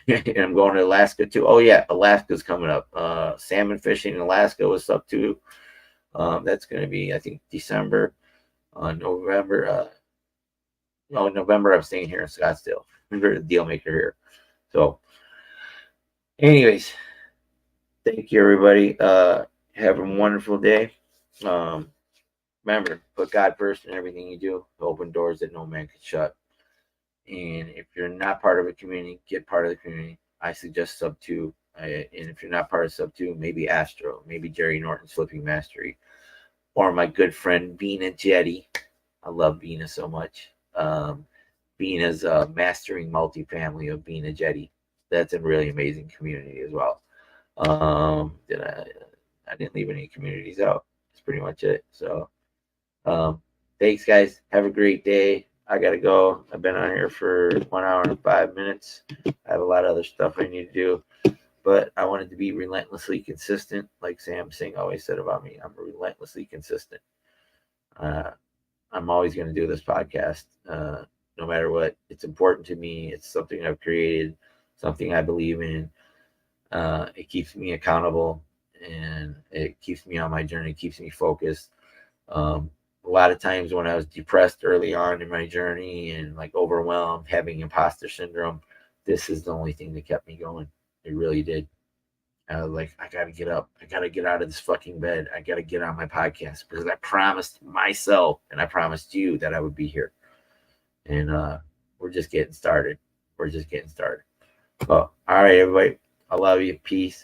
And I'm going to Alaska too. Oh yeah, Alaska's coming up. Salmon fishing in Alaska was SUBTO. That's going to be, I think, December, November. No, in November I'm staying here in Scottsdale. We're the Dealmaker here. So, anyways, thank you everybody. Have a wonderful day. Remember, put God first in everything you do. Open doors that no man can shut. And if you're not part of a community, get part of the community. I suggest Subto. And if you're not part of Subto, maybe Astro, maybe Jerry Norton's Flipping Mastery, or my good friend Bina Jetty. I love Bina so much. Bina's mastering multifamily of Bina Jetty. That's a really amazing community as well. Did I didn't leave any communities out. That's pretty much it. So, thanks, guys. Have a great day. I gotta go. I've been on here for 1 hour and 5 minutes. I have a lot of other stuff I need to do, but I wanted to be relentlessly consistent, like Sam Singh always said about me. I'm relentlessly consistent. I'm always going to do this podcast, no matter what. It's important to me. It's something I've created, something I believe in. It keeps me accountable, and it keeps me on my journey, keeps me focused. A lot of times when I was depressed early on in my journey and like overwhelmed, having imposter syndrome, this is the only thing that kept me going. It really did. I was like, I got to get up. I got to get out of this fucking bed. I got to get on my podcast because I promised myself and I promised you that I would be here. And we're just getting started. We're just getting started. Well, all right, everybody. I love you. Peace.